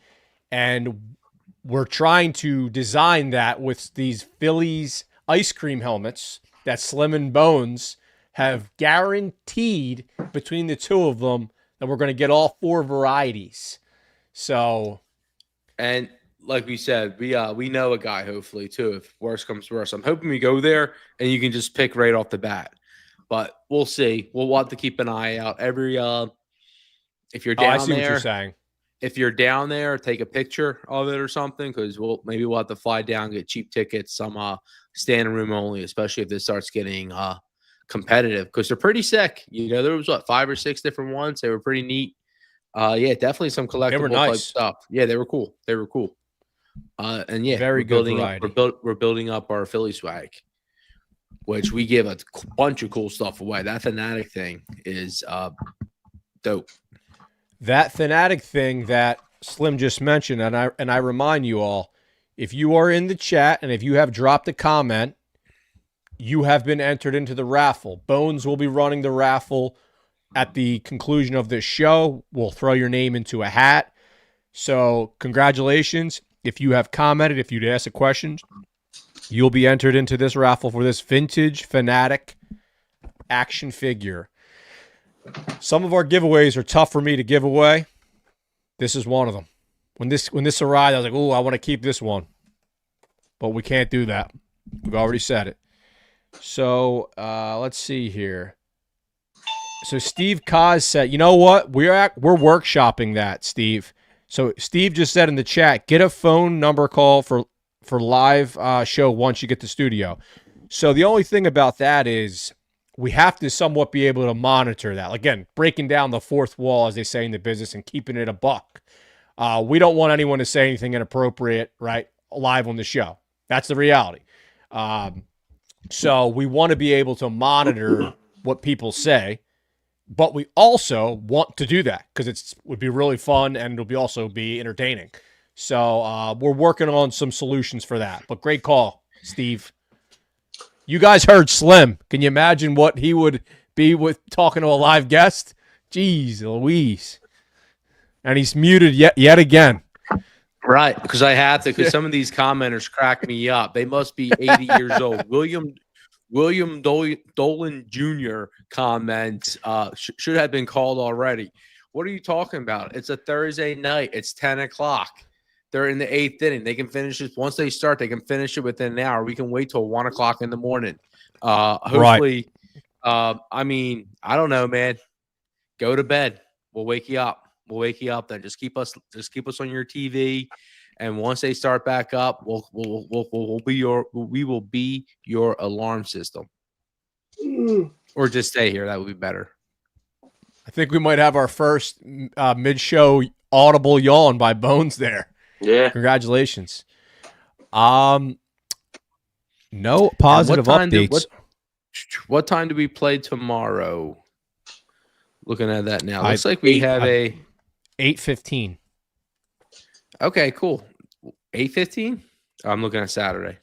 and we're trying to design that with these Phillies ice cream helmets that Slim and Bones have guaranteed between the two of them that we're going to get all 4 varieties. So, and like we said, we know a guy hopefully too. If worse comes to worse, I'm hoping we go there and you can just pick right off the bat. But we'll see. We'll have to keep an eye out. If you're I down see what you're there, saying. if you're down there, take a picture of it or something, because we'll have to fly down, get cheap tickets, some standing room only, especially if this starts getting competitive, because they're pretty sick. There was 5 or 6 different ones. They were pretty neat. Yeah, definitely some collectible type nice. stuff. Yeah, they were cool. And yeah, Very we're good building variety. we're building up our Philly swag, which we give a bunch of cool stuff away. That Fanatic thing is dope. That Fanatic thing that Slim just mentioned, and I remind you all, if you are in the chat and if you have dropped a comment, you have been entered into the raffle. Bones will be running the raffle at the conclusion of this show. We'll throw your name into a hat. So congratulations. If you have commented, if you'd asked a question, you'll be entered into this raffle for this vintage Fanatic action figure. Some of our giveaways are tough for me to give away. This is one of them. When this arrived, I was like, "Ooh, I want to keep this one," but we can't do that. We've already said it. So let's see here. So Steve Kaz said, "You know what? We're workshopping that, Steve." So Steve just said in the chat, "Get a phone number call for live show once you get to studio." So the only thing about that is we have to somewhat be able to monitor that. Again, breaking down the fourth wall, as they say in the business, and keeping it a buck. We don't want anyone to say anything inappropriate, right, live on the show. That's the reality. So we want to be able to monitor what people say, but we also want to do that because it would be really fun and it'll also be entertaining. So we're working on some solutions for that. But great call, Steve. You guys heard Slim. Can you imagine what he would be with talking to a live guest? Jeez Louise. And he's muted yet again. Right, because I have to, because some of these commenters crack me up. They must be 80 years old. William Dolan Jr. comments should have been called already. What are you talking about? It's a Thursday night. It's 10 o'clock. They're in the 8th inning. They can finish it. Once they start, they can finish it within an hour. We can wait till 1 o'clock in the morning. Hopefully, I mean, I don't know, man. Go to bed. We'll wake you up. Then just keep us on your TV. And once they start back up, we will be your alarm system. Or just stay here. That would be better. I think we might have our first mid-show audible yawn by Bones there. Yeah. Congratulations. No positive updates. What time do we play tomorrow? Looking at that now. Looks like we have a 8:15. Okay, cool. 8:15? I'm looking at Saturday.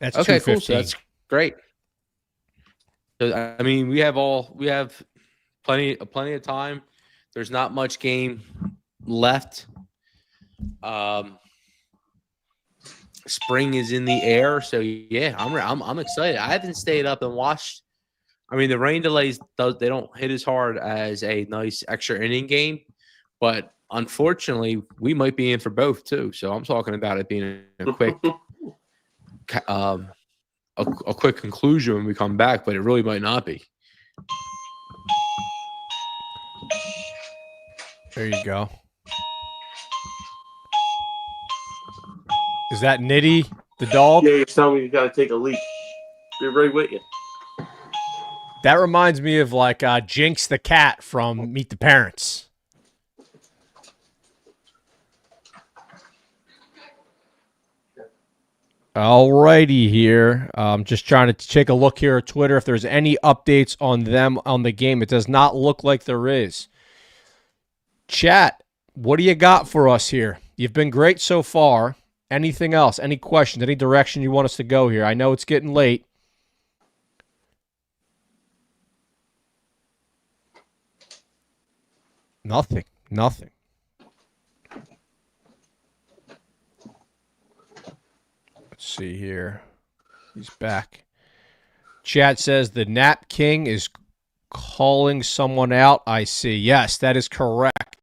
That's okay, 2:15. cool. So that's great. So, I mean, we have plenty of time. There's not much game left. Spring is in the air, so yeah, I'm excited. I haven't stayed up and watched. I mean, the rain delays they don't hit as hard as a nice extra inning game, but unfortunately, we might be in for both too. So I'm talking about it being a quick, a quick conclusion when we come back, but it really might not be. There you go. Is that Nitty, the dog? Yeah, he's telling me you got to take a leak. Be right with you. That reminds me of like Jinx the cat from Meet the Parents. Alrighty here. Just trying to take a look here at Twitter if there's any updates on them on the game. It does not look like there is. Chat, what do you got for us here? You've been great so far. Anything else? Any questions? Any direction you want us to go here? I know it's getting late. Nothing. Let's see here. He's back. Chat says the Nap King is calling someone out. I see. Yes, that is correct.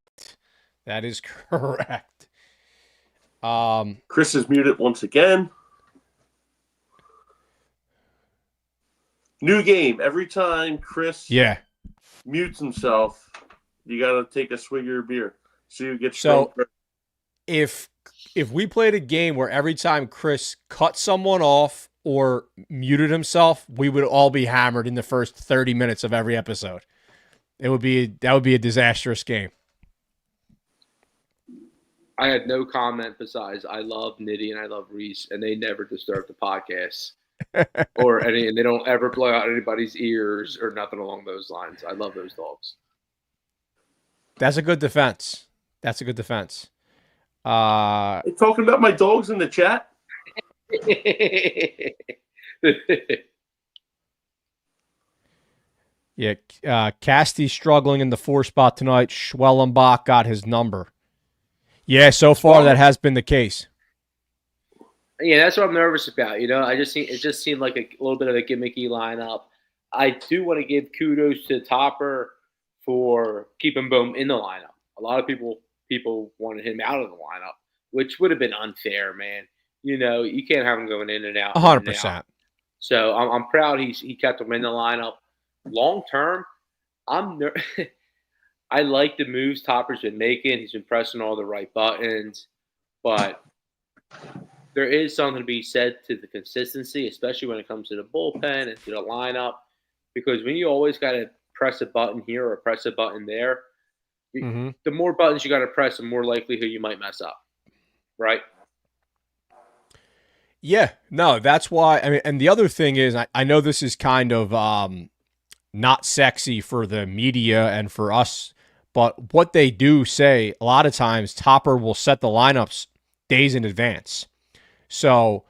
That is correct. Chris is muted once again. New game. Every time Chris mutes himself, you got to take a swig of your beer. See who gets so. drunk. If we played a game where every time Chris cut someone off or muted himself, we would all be hammered in the first 30 minutes of every episode. That would be a disastrous game. I had no comment besides I love Nitty and I love Reese, and they never disturb the podcast and they don't ever blow out anybody's ears or nothing along those lines. I love those dogs. That's a good defense. You talking about my dogs in the chat? Yeah, Casty's struggling in the 4 spot tonight. Schwellenbach got his number. Yeah, so far that has been the case. Yeah, that's what I'm nervous about. It just seemed like a little bit of a gimmicky lineup. I do want to give kudos to Topper for keeping Bohm in the lineup. A lot of people wanted him out of the lineup, which would have been unfair, man. You can't have him going in and out. 100%. So I'm proud he kept him in the lineup. Long term, I like the moves Topper's been making. He's been pressing all the right buttons, but there is something to be said to the consistency, especially when it comes to the bullpen and to the lineup, because when you always got to press a button here or press a button there, the more buttons you got to press, the more likelihood you might mess up, right? Yeah, no, that's why. I mean, and the other thing is, I know this is kind of not sexy for the media and for us, but what they do say a lot of times, Topper will set the lineups days in advance. So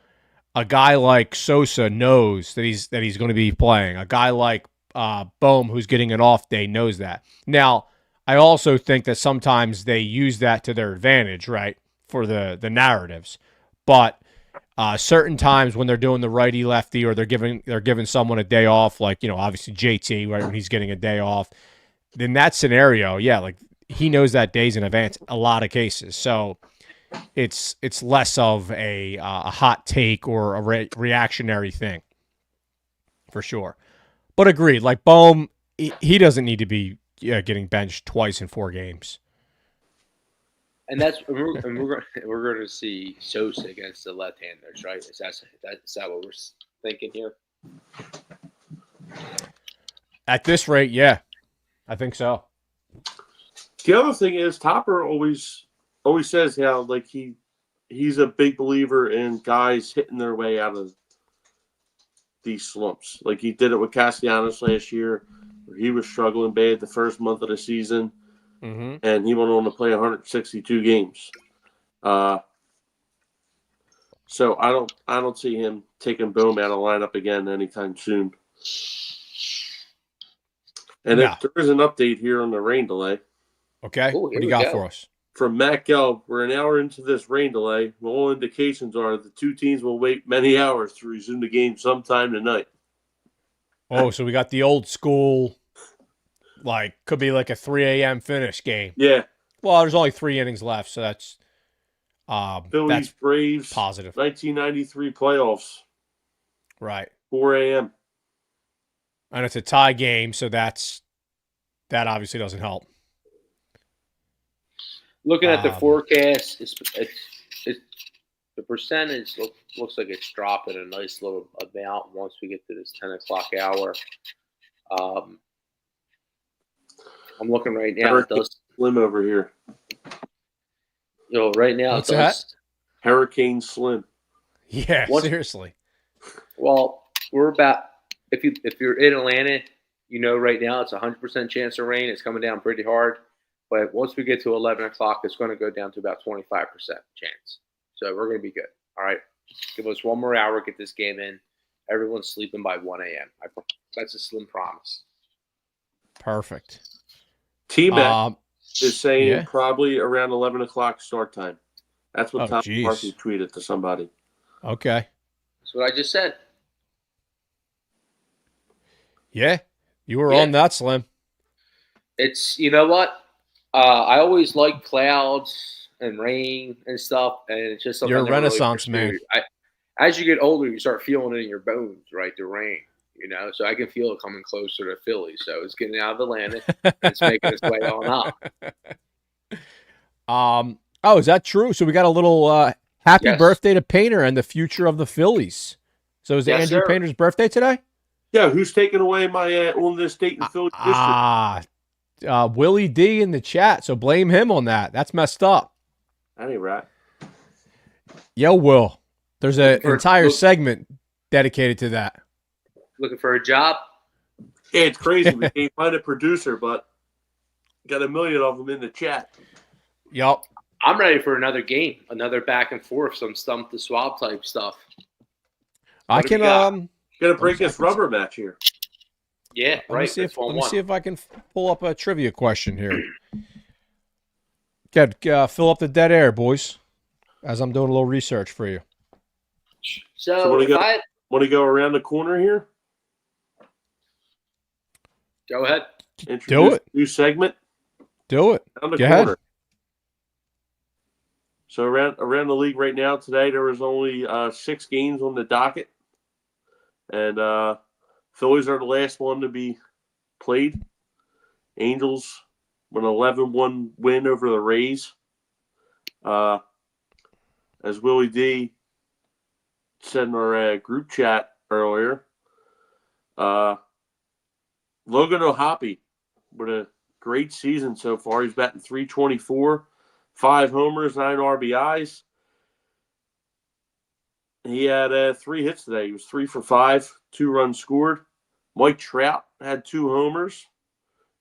a guy like Sosa knows that he's going to be playing. A guy like Bohm, who's getting an off day, knows that. Now, I also think that sometimes they use that to their advantage, right, for the narratives. But certain times when they're doing the righty lefty or they're giving someone a day off, like obviously JT, right, when he's getting a day off, in that scenario, yeah, like he knows that days in advance. A lot of cases, so it's less of a hot take or a reactionary thing, for sure. But agreed, like Bohm, he doesn't need to be getting benched twice in 4 games. And we're going to see Sosa against the left-handers, right? Is that what we're thinking here? At this rate, yeah, I think so. The other thing is Topper always says how like he's a big believer in guys hitting their way out of these slumps. Like he did it with Castellanos last year, where he was struggling bad the first month of the season. And he went on to play 162 games. So I don't see him taking Bohm out of lineup again anytime soon. And there is an update here on the rain delay. Okay, what do you got for us? From Matt Gelb, we're an hour into this rain delay. All indications are the 2 teams will wait many hours to resume the game sometime tonight. Oh, so we got the old school. Like, could be like a 3 a.m. finish game. Yeah. Well, there's only 3 innings left, so that's Phillies, Braves, positive. 1993 playoffs. Right. 4 a.m. And it's a tie game, so that obviously doesn't help. Looking at the forecast, it's the percentage looks like it's dropping a nice little amount once we get to this 10 o'clock hour. I'm looking right now. Hurricane Slim over here. Right now what's that? Hurricane Slim. Yeah, seriously. Well, we're about if you're in Atlanta, right now it's 100% chance of rain. It's coming down pretty hard, but once we get to 11 o'clock, it's going to go down to about 25% chance. So we're going to be good. All right, give us one more hour, get this game in. Everyone's sleeping by 1 a.m. That's a slim promise. Perfect. T-Mac is saying probably around 11 o'clock start time. That's what Tom Murphy tweeted to somebody. Okay. That's what I just said. Yeah, you were Yeah. on that, Slim. It's, you know what? I always like clouds and rain and stuff, and it's just something You're I a never really Renaissance man. pursued. As you get older, you start feeling it in your bones, right? The rain, so I can feel it coming closer to Philly. So it's getting out of Atlanta and it's making its way on up. Oh, is that true? So we got a little happy Yes. birthday to Painter and the future of the Phillies. So is it Yes, Andrew sir. Painter's birthday today? Yeah, who's taking away my on this Dayton Philly district? Willie D in the chat. So blame him on that. That's messed up. That ain't right. Yo, Will. There's an Looking for entire segment dedicated to that. looking for a job. Yeah, it's crazy. We can't find a producer, but got a million of them in the chat. Yup. I'm ready for another game, another back and forth, some stump the swab type stuff. I can Got to break this rubber match here. Yeah, Let me right. see That's if 1-1. I can pull up a trivia question here. Fill up the dead air, boys, as I'm doing a little research for you. So want if to go around the corner here? go ahead. Introduce it. a new segment. Do it. Around the Go corner. ahead. So around the league right now today, there was only 6 games on the docket, and Phillies are the last one to be played. Angels with an 11-1 win over the Rays. As Willie D said in our group chat earlier, Logan O'Hoppe with a great season so far. He's batting .324, 5 homers, 9 RBIs. He had 3 hits today. He was 3 for 5, 2 runs scored. Mike Trout had 2 homers,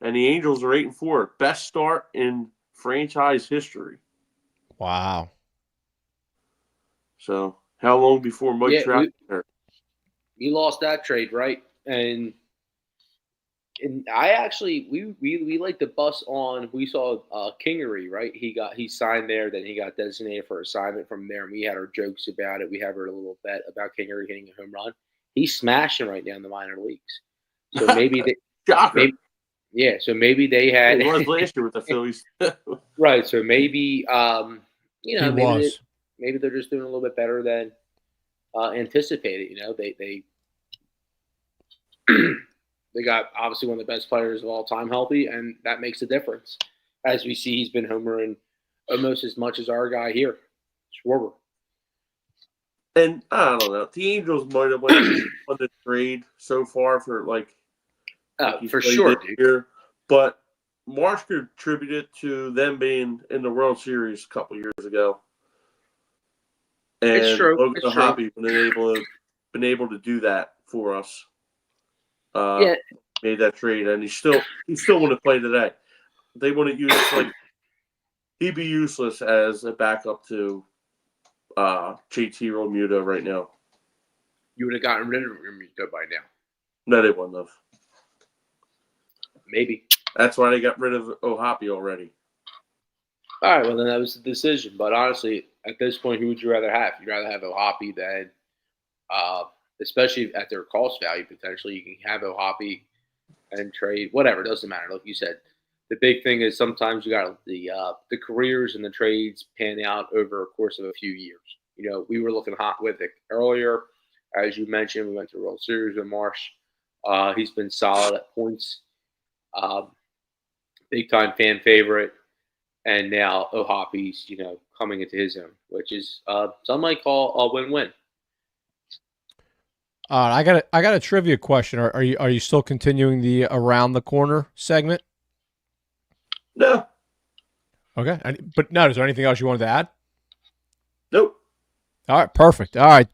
and the Angels are 8-4. Best start in franchise history. Wow. So, how long before Mike Trout? We lost that trade, right? And I actually we like the bus on. We saw Kingery, right? He signed there, then he got designated for assignment from there, and we had our jokes about it. We have our little bet about Kingery hitting a home run. He's smashing right now in the minor leagues. So maybe so maybe they had. He was last year with the Phillies. Right. So maybe He they're just doing a little bit better than anticipated. They they got obviously one of the best players of all time healthy, and that makes a difference. As we see, he's been homering almost as much as our guy here, Schwarber. And I don't know. The Angels might have went on the trade so far for for sure, here, but Marsh contributed to them being in the World Series a couple years ago. And it's true. Logan O'Hoppe been able to do that for us. Made that trade, and he still want to play today. They want to use he'd be useless as a backup to JT Realmuto right now. You would have gotten rid of Realmuto by now. No, they wouldn't have. Maybe. That's why they got rid of O'Hoppe already. All right, well, then that was the decision. But honestly, at this point, who would you rather have? You'd rather have O'Hoppe than, especially at their cost value, potentially. You can have O'Hoppe and trade, whatever, it doesn't matter. Like you said, the big thing is sometimes you got the careers and the trades pan out over a course of a few years. We were looking hot with it earlier. As you mentioned, we went to the World Series with Marsh. He's been solid at points. Big time fan favorite, and now O'Hoppe's coming into his own, which is some might call a win-win. I got a trivia question. Are you still continuing the around the corner segment? No. Okay, but no. Is there anything else you wanted to add? Nope. All right, perfect. All right,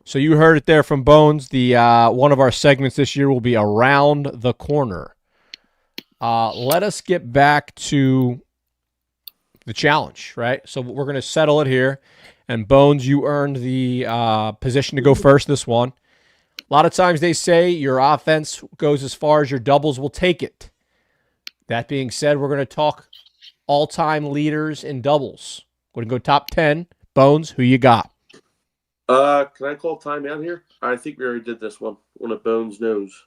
so you heard it there from Bones. The one of our segments this year will be around the corner. Let us get back to the challenge, right? So we're going to settle it here. And Bones, you earned the position to go first this one. A lot of times they say your offense goes as far as your doubles will take it. That being said, we're going to talk all-time leaders in doubles. We're going to go top 10. Bones, who you got? Can I call timeout here? I think we already did this one. One of Bones knows.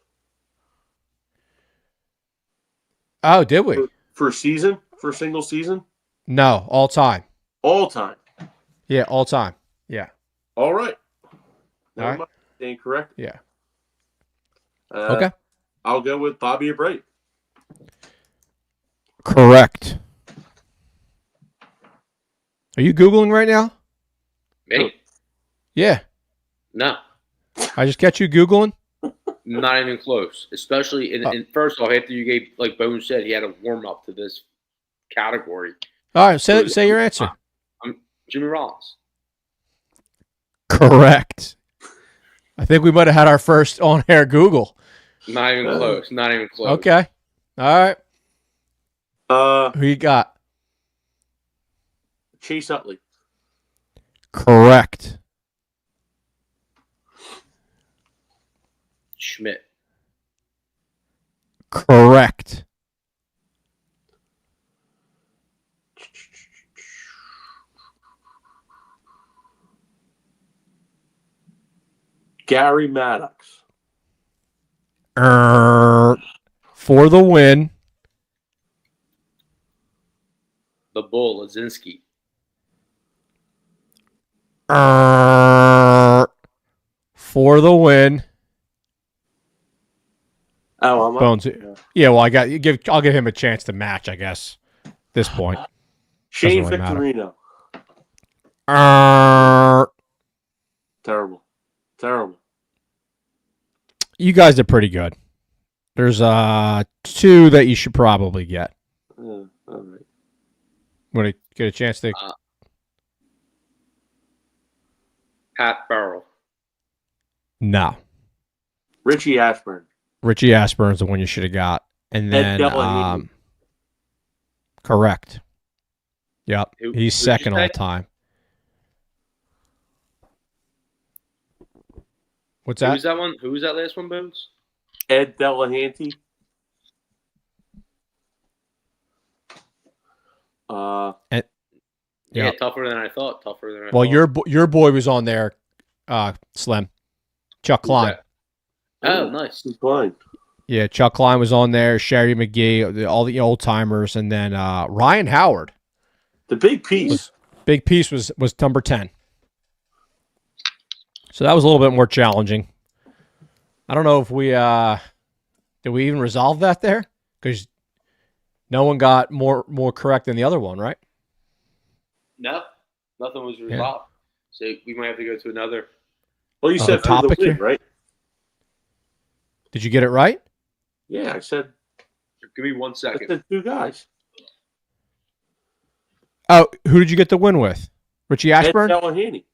Oh, did we? For season? For a single season? No, all time. All time. Yeah, all time. Yeah. All right. Never All right. mind. Incorrect. Yeah. Uh, Okay. I'll go with Bobby Abreu. Correct. Are you Googling right now? Me? Yeah. No, I just catch you Googling? not even close. Especially in first off, after you gave, like Bone said, he had a warm up to this category. All right, say your answer. I'm Jimmy Rollins. Correct. I think we might have had our first on-air Google. Not even close. Not even close. Okay. All right. Who you got? Chase Utley. Correct. Schmidt. Correct. Gary Maddox. For the win. The Bull. Lazinski. For the win. Oh, I'm Bones. Yeah, well, I'll give him a chance to match, I guess. At this point. Shane really Victorino. Terrible. You guys are pretty good. There's two that you should probably get. All right. Want to get a chance to? Pat Burrell. No. Richie Ashburn. Richie Ashburn's the one you should have got, and then correct. Yep, he's second all time. What's that? Who's that one? Who was that last one, Bones? Ed Delahanty. Yeah, tougher than I thought. Well, your boy was on there, Slim. Chuck Klein. Oh, nice. Klein. Yeah, Chuck Klein was on there. Sherry McGee, all the old timers, and then Ryan Howard. The big piece. Big piece was number 10. So that was a little bit more challenging. I don't know if we did we even resolve that there, because no one got more correct than the other one, right? No, nothing was resolved. So we might have to go to another. Well, you said topic the win, here, right? Did you get it right? Yeah, I said. Give me 1 second. I said two guys. Oh, who did you get the win with? Richie Ashburn? Ed Delahanty.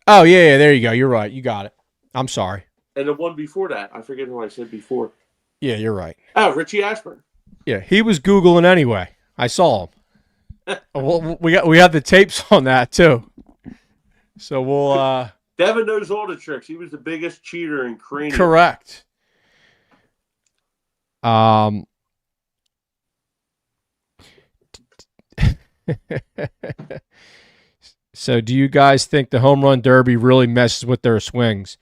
Oh, yeah, there you go. You're right. You got it. I'm sorry. And the one before that, I forget who I said before. Yeah, you're right. Oh, Richie Ashburn. Yeah, he was Googling anyway. I saw him. Well, we have the tapes on that too. So we'll. Devin knows all the tricks. He was the biggest cheater in Cranium. Correct. So do you guys think the home run derby really messes with their swings?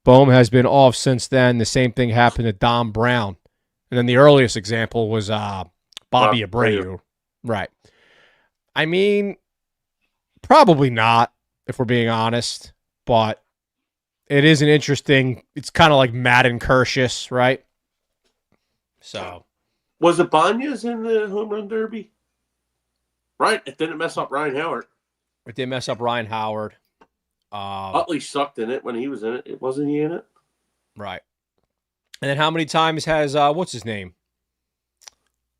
Bohm has been off since then. The same thing happened to Dom Brown. And then the earliest example was Bobby Abreu. Right. I mean, probably not, if we're being honest. But it is an interesting, it's kind of like Madden Curtius, right? So. Was Ibanez in the home run derby? Right. It didn't mess up Ryan Howard. It did mess up Ryan Howard. Utley sucked in it when he was in it. Wasn't he in it? Right. And then how many times has, what's his name?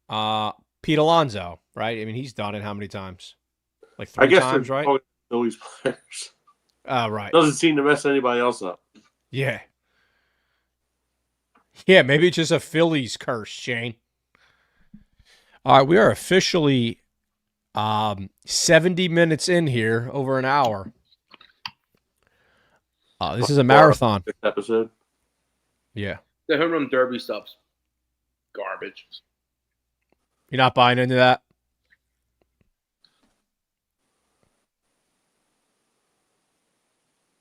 Pete Alonso, right? I mean, he's done it how many times? Like 3 times, right? Phillies players. Right. Doesn't seem to mess anybody else up. Yeah. Yeah, maybe it's just a Phillies curse, Shane. All right, we are officially 70 minutes in here, over an hour. This is a marathon episode. Yeah. The home run derby stuff's garbage. You're not buying into that?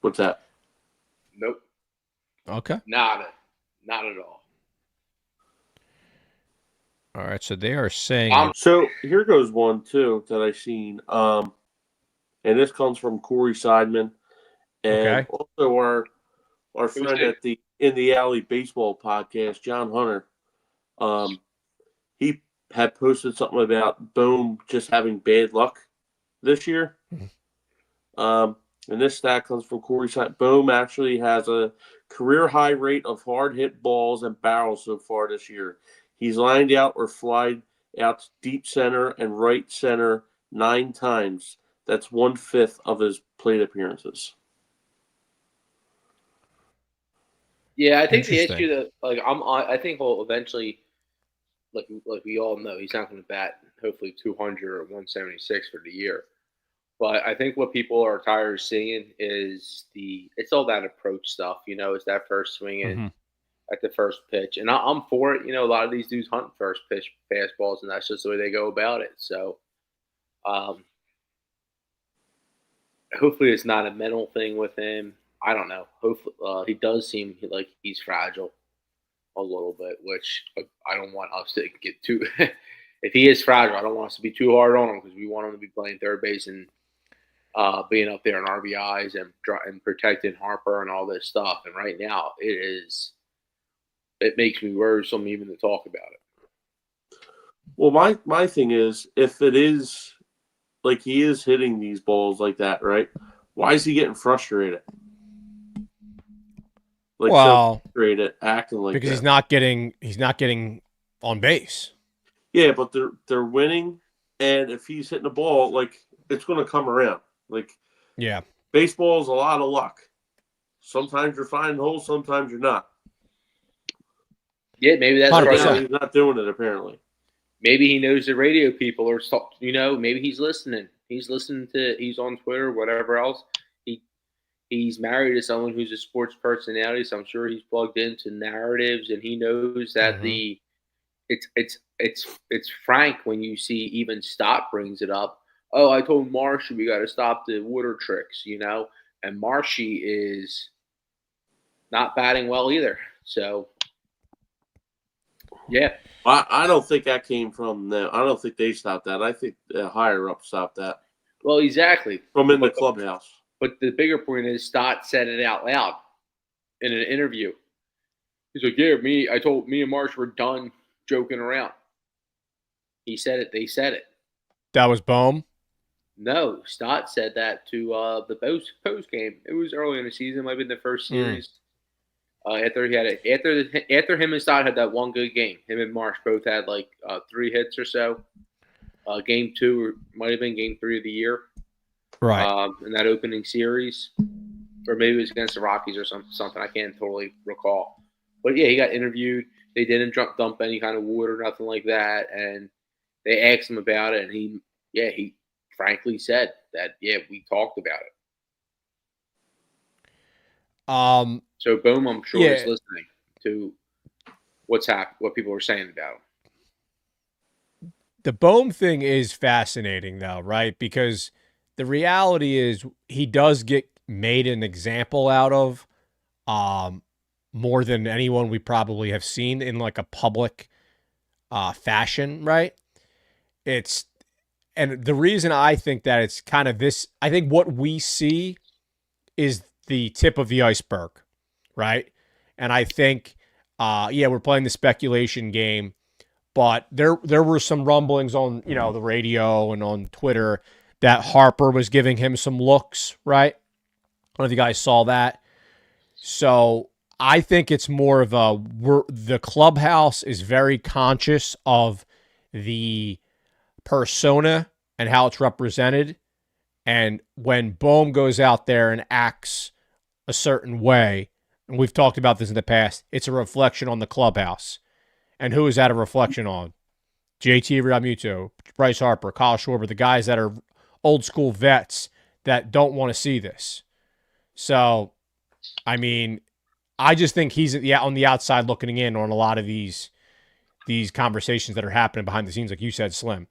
What's that? Nope. Okay. Not at all. All right, so they are saying So here goes one too that I seen. And this comes from Corey Seidman and okay. also our friend at the In the Alley Baseball podcast, John Hunter. Um, he had posted something about Bohm just having bad luck this year. And this stat comes from Corey Seidman. Bohm actually has a career high rate of hard hit balls and barrels so far this year. He's lined out or flied out to deep center and right center 9 times. That's 1/5 of his plate appearances. Yeah, I think the Interesting. issue that I think he'll eventually, like we all know, he's not going to bat hopefully 200 or 176 for the year. But I think what people are tired of seeing is it's all that approach stuff. It's that first swing in Hmm. at the first pitch, and I'm for it. A lot of these dudes hunt first pitch fastballs, and that's just the way they go about it. So, um, hopefully, it's not a mental thing with him. I don't know. Hopefully, he does seem like he's fragile a little bit, which I don't want us to get too. If he is fragile, I don't want us to be too hard on him because we want him to be playing third base and being up there in RBIs and protecting Harper and all this stuff. And right now, it makes me worrisome even to talk about it. Well, my thing is, if it is like he is hitting these balls like that, right? Why is he getting frustrated? Like so Well, frustrated, acting like because that. he's not getting on base. Yeah, but they're winning, and if he's hitting the ball, like it's going to come around. Like Yeah. baseball is a lot of luck. Sometimes you're finding holes, sometimes you're not. Yeah, maybe that's Right the now, 100%. thing. he's not doing it apparently. Maybe he knows the radio people or maybe he's listening. He's on Twitter, whatever else. He he's married to someone who's a sports personality, so I'm sure he's plugged into narratives and he knows that Hmm. it's frank when you see even Stott brings it up. Oh, I told Marshy we got to stop the water tricks, and Marshy is not batting well either. So yeah, I don't think that came from them. I don't think they stopped that. I think the higher up stopped that well, exactly. from in the But clubhouse. but the bigger point is Stott said it out loud in an interview. He's like, "Yeah, I told me and Marsh were done joking around." He said it. They said it. That was Bohm. No, Stott said that to the post game. It was early in the season, might have been the first Mm. series. After he had it, after him and Stott had that one good game. Him and Marsh both had like 3 hits or so. Game 2 might have been game 3 of the year. Right. In that opening series, or maybe it was against the Rockies or something. I can't totally recall. But yeah, he got interviewed. They didn't dump any kind of water, nothing like that, and they asked him about it, and he frankly said that we talked about it. Um. So Boom, I'm sure is Yeah. listening to what people are saying about him. The Bohm thing is fascinating, though, right? Because the reality is he does get made an example out of, um, more than anyone we probably have seen in like a public fashion, right? It's and the reason I think that it's kind of this, I think what we see is the tip of the iceberg, right? And I think, yeah, we're playing the speculation game, but there were some rumblings on the radio and on Twitter that Harper was giving him some looks, right? I don't know if you guys saw that. So I think it's more of the clubhouse is very conscious of the persona and how it's represented. And when Bohm goes out there and acts a certain way, and we've talked about this in the past, it's a reflection on the clubhouse. And who is that a reflection on? JT Realmuto, Bryce Harper, Kyle Schwarber, the guys that are old school vets that don't want to see this. So, I mean, I just think he's on the outside looking in on a lot of these conversations that are happening behind the scenes, like you said, Slim.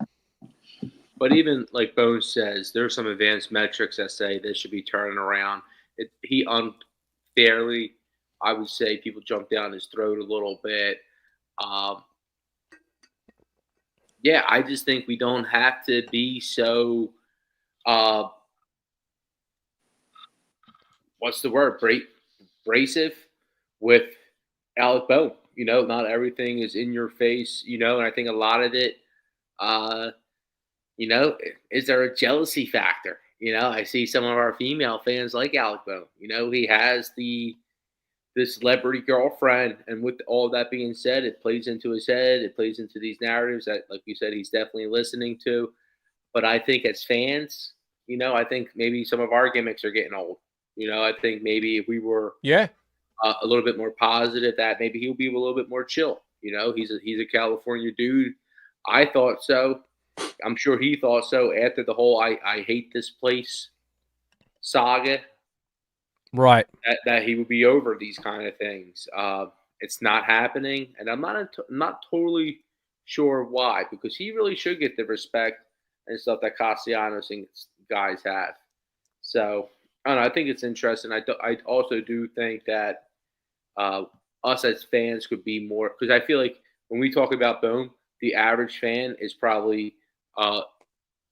But even like Bones says, there's some advanced metrics that say this should be turning around. He unfairly, I would say, people jump down his throat a little bit. Um, Yeah, I just think we don't have to be so uh what's the word? Abrasive with Alec Bohm. Not everything is in your face, and I think a lot of it uh you know, is there a jealousy factor? I see some of our female fans like Alec Bohm. He has the celebrity girlfriend, and with all that being said, it plays into his head. It plays into these narratives that, like you said, he's definitely listening to. But I think as fans, I think maybe some of our gimmicks are getting old. I think maybe if we were Yeah. a little bit more positive, that maybe he'll be a little bit more chill. He's a California dude. I thought so. I'm sure he thought so after the whole I hate this place saga, Right. that he would be over these kind of things. It's not happening, and I'm not totally sure why, because he really should get the respect and stuff that Castellanos and guys have. So I don't know. I think it's interesting. I also do think that uh, us as fans could be more, because I feel like when we talk about Boom, the average fan is probably uh,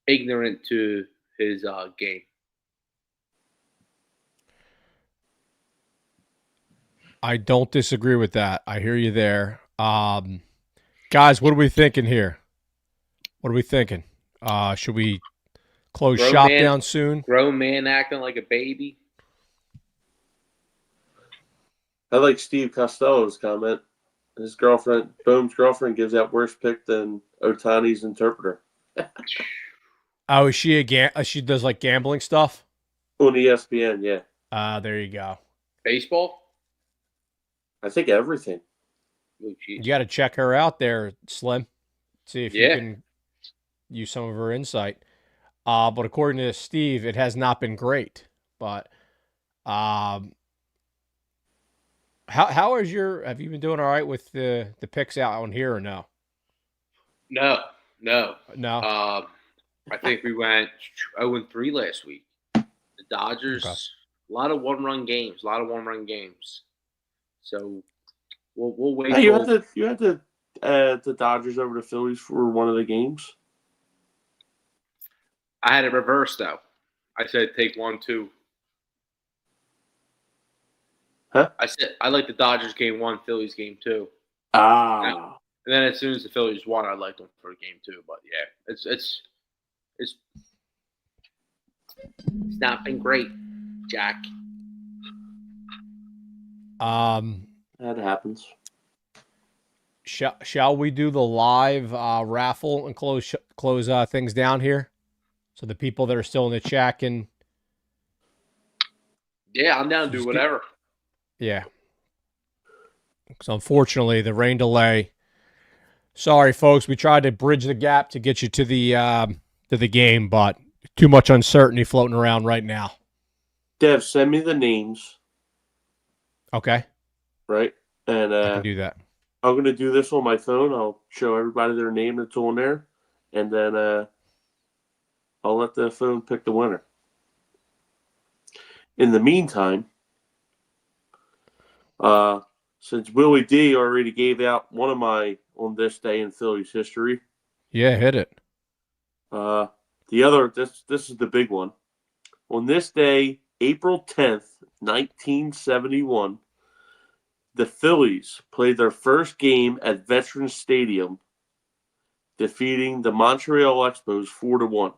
ignorant to his game. I don't disagree with that. I hear you there. Guys, what are we thinking here? What are we thinking? Should we close Grown shop man, down soon? grown man acting like a baby. I like Steve Costello's comment. His girlfriend, Boom's girlfriend, gives that worse pick than Otani's interpreter Oh, is she she does like gambling stuff? on ESPN. Yeah, There you go. Baseball? I think everything. Oh, You jeez. got to check her out there, Slim. See if you Yeah. can use some of her insight. But according to Steve, it has not been great. But um, how is your? Have you been doing all right with the picks out on here or no? No, no. No. I think we went 0-3 last week. The Okay. Dodgers, a lot of one-run games, a lot of one-run games. So we'll wait Hey, till you had to add the Dodgers over the Phillies for one of the games. I had it reversed though. I said take 1-2. Huh? I said I like the Dodgers game 1, Phillies game 2. Ah, And then as soon as the Phillies won, I liked them for game 2. But yeah, it's not been great, Jack. that happens. Shall we do the live raffle and close things down here, so the people that are still in the chat can Yeah, I'm down to do just whatever. yeah. Because unfortunately, the rain delay. Sorry, folks. We tried to bridge the gap to get you to the game, but too much uncertainty floating around right now. Dev, send me the names, Okay, right? And I can do that. I'm going to do this on my phone. I'll show everybody their name that's on there, and then I'll let the phone pick the winner. In the meantime, since Willie D already gave out one of my on this day in Phillies history, Yeah, hit it. the other this is the big one. On this day, April 10th, 1971, the Phillies played their first game at Veterans Stadium, defeating the Montreal Expos 4-1.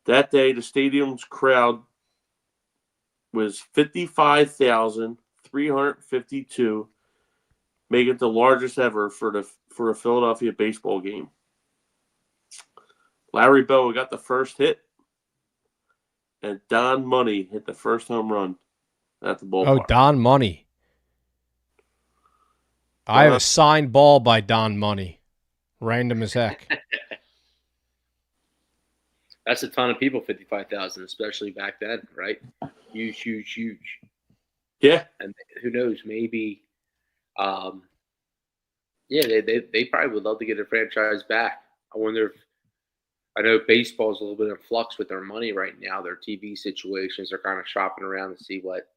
That day, the stadium's crowd was 55,352, making it the largest ever for a Philadelphia baseball game. Larry Bowa got the first hit, and Don Money hit the first home run at the Oh, ballpark. Don Money. I have a signed ball by Don Money. Random as heck. That's a ton of people, 55,000, especially back then, right? Huge, huge, huge. Yeah. And who knows, maybe, yeah, they probably would love to get a franchise back. I wonder if, I know baseball's a little bit in flux with their money right now. Their TV situations are kind of shopping around to see what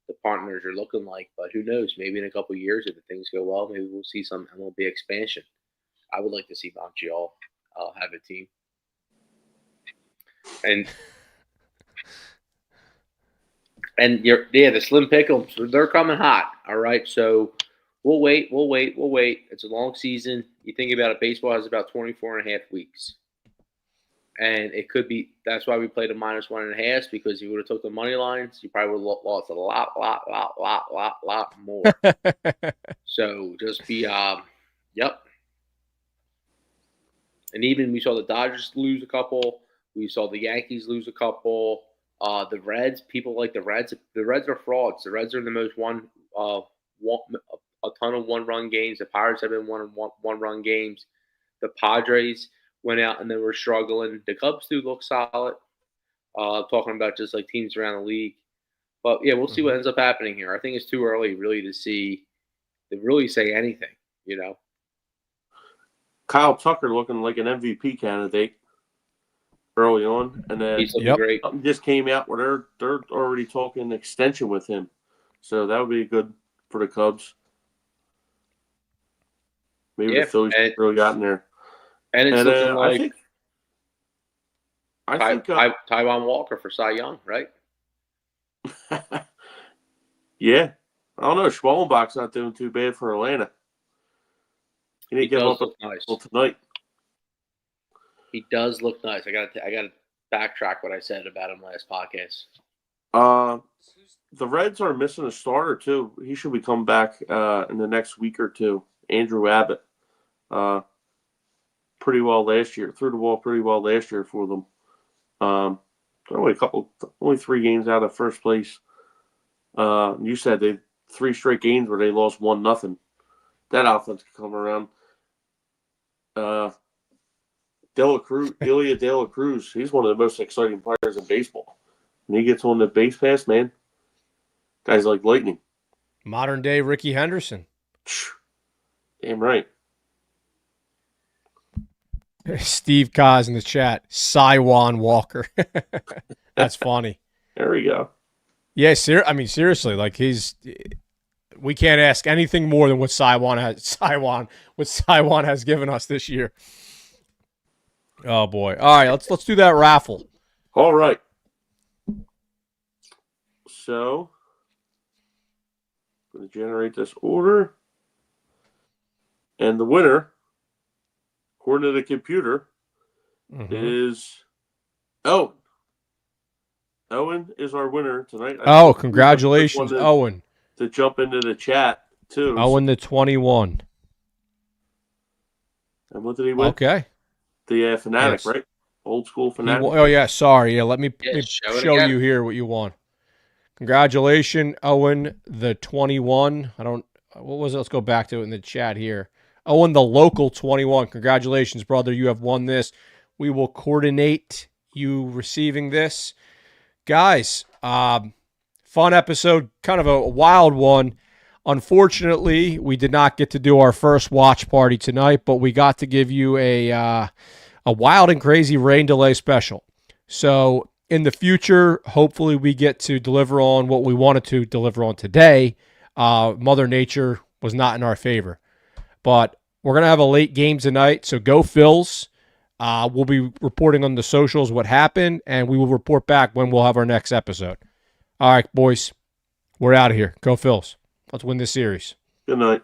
the partners are looking like. But who knows? Maybe in a couple of years, if things go well, maybe we'll see some MLB expansion. I would like to see Montreal have a team. And the Slim Pickles, they're coming hot. All right, so we'll wait. It's a long season. You think about it, baseball has about 24 and a half weeks. And it could be that's why we played a -1.5, because you would have took the money lines, you probably would have lost a lot more. So just be yep. And even we saw the Dodgers lose a couple. We saw the Yankees lose a couple. The Reds, people like the Reds. The Reds are frauds. The Reds are the most a ton of one-run games. The Pirates have been one-run games. The Padres went out and they were struggling. The Cubs do look solid. Talking about just like teams around the league. But yeah, we'll see what ends up happening here. I think it's too early really to really say anything, you know. Kyle Tucker looking like an MVP candidate early on, and then He's looking great. Just came out where they're already talking extension with him, so that would be good for the Cubs. Maybe the Phillies really got in there. And it's looking like I think Taiwan Walker for Cy Young, right? Yeah. I don't know. Schwallenbach's not doing too bad for Atlanta. He didn't give up nice tonight. He does look nice. I got to backtrack what I said about him last podcast. The Reds are missing a starter too. He should be coming back in the next week or two. Andrew Abbott. Pretty well last year. Threw the ball pretty well last year for them. Only 3 games out of first place. You said they 3 straight games where they lost 1-0. That offense could come around. Ilya De La Cruz, he's one of the most exciting players in baseball. When he gets on the base pass, man, guy's like lightning. Modern day Ricky Henderson. Damn right. Steve Kaz in the chat. Taiwan Walker. That's funny. There we go. Yeah, seriously, like we can't ask anything more than what Taiwan has given us this year. Oh boy. All right, let's do that raffle. All right. So I'm going to generate this order. And the winner, according to the computer, is Owen. Owen is our winner tonight. Congratulations, Owen. To jump into the chat, too. Owen the 21. And what did he win? Okay. The Fanatic, right? Old school Fanatic. Sorry. Yeah, let me show you here what you won. Congratulations, Owen the 21. What was it? Let's go back to it in the chat here. Owen the local 21. Congratulations, brother. You have won this. We will coordinate you receiving this. Guys, fun episode, kind of a wild one. Unfortunately, we did not get to do our first watch party tonight, but we got to give you a wild and crazy rain delay special. So in the future, hopefully we get to deliver on what we wanted to deliver on today. Mother Nature was not in our favor. But we're going to have a late game tonight, so go Phils. We'll be reporting on the socials what happened, and we will report back when we'll have our next episode. All right, boys, we're out of here. Go Phils. Let's win this series. Good night.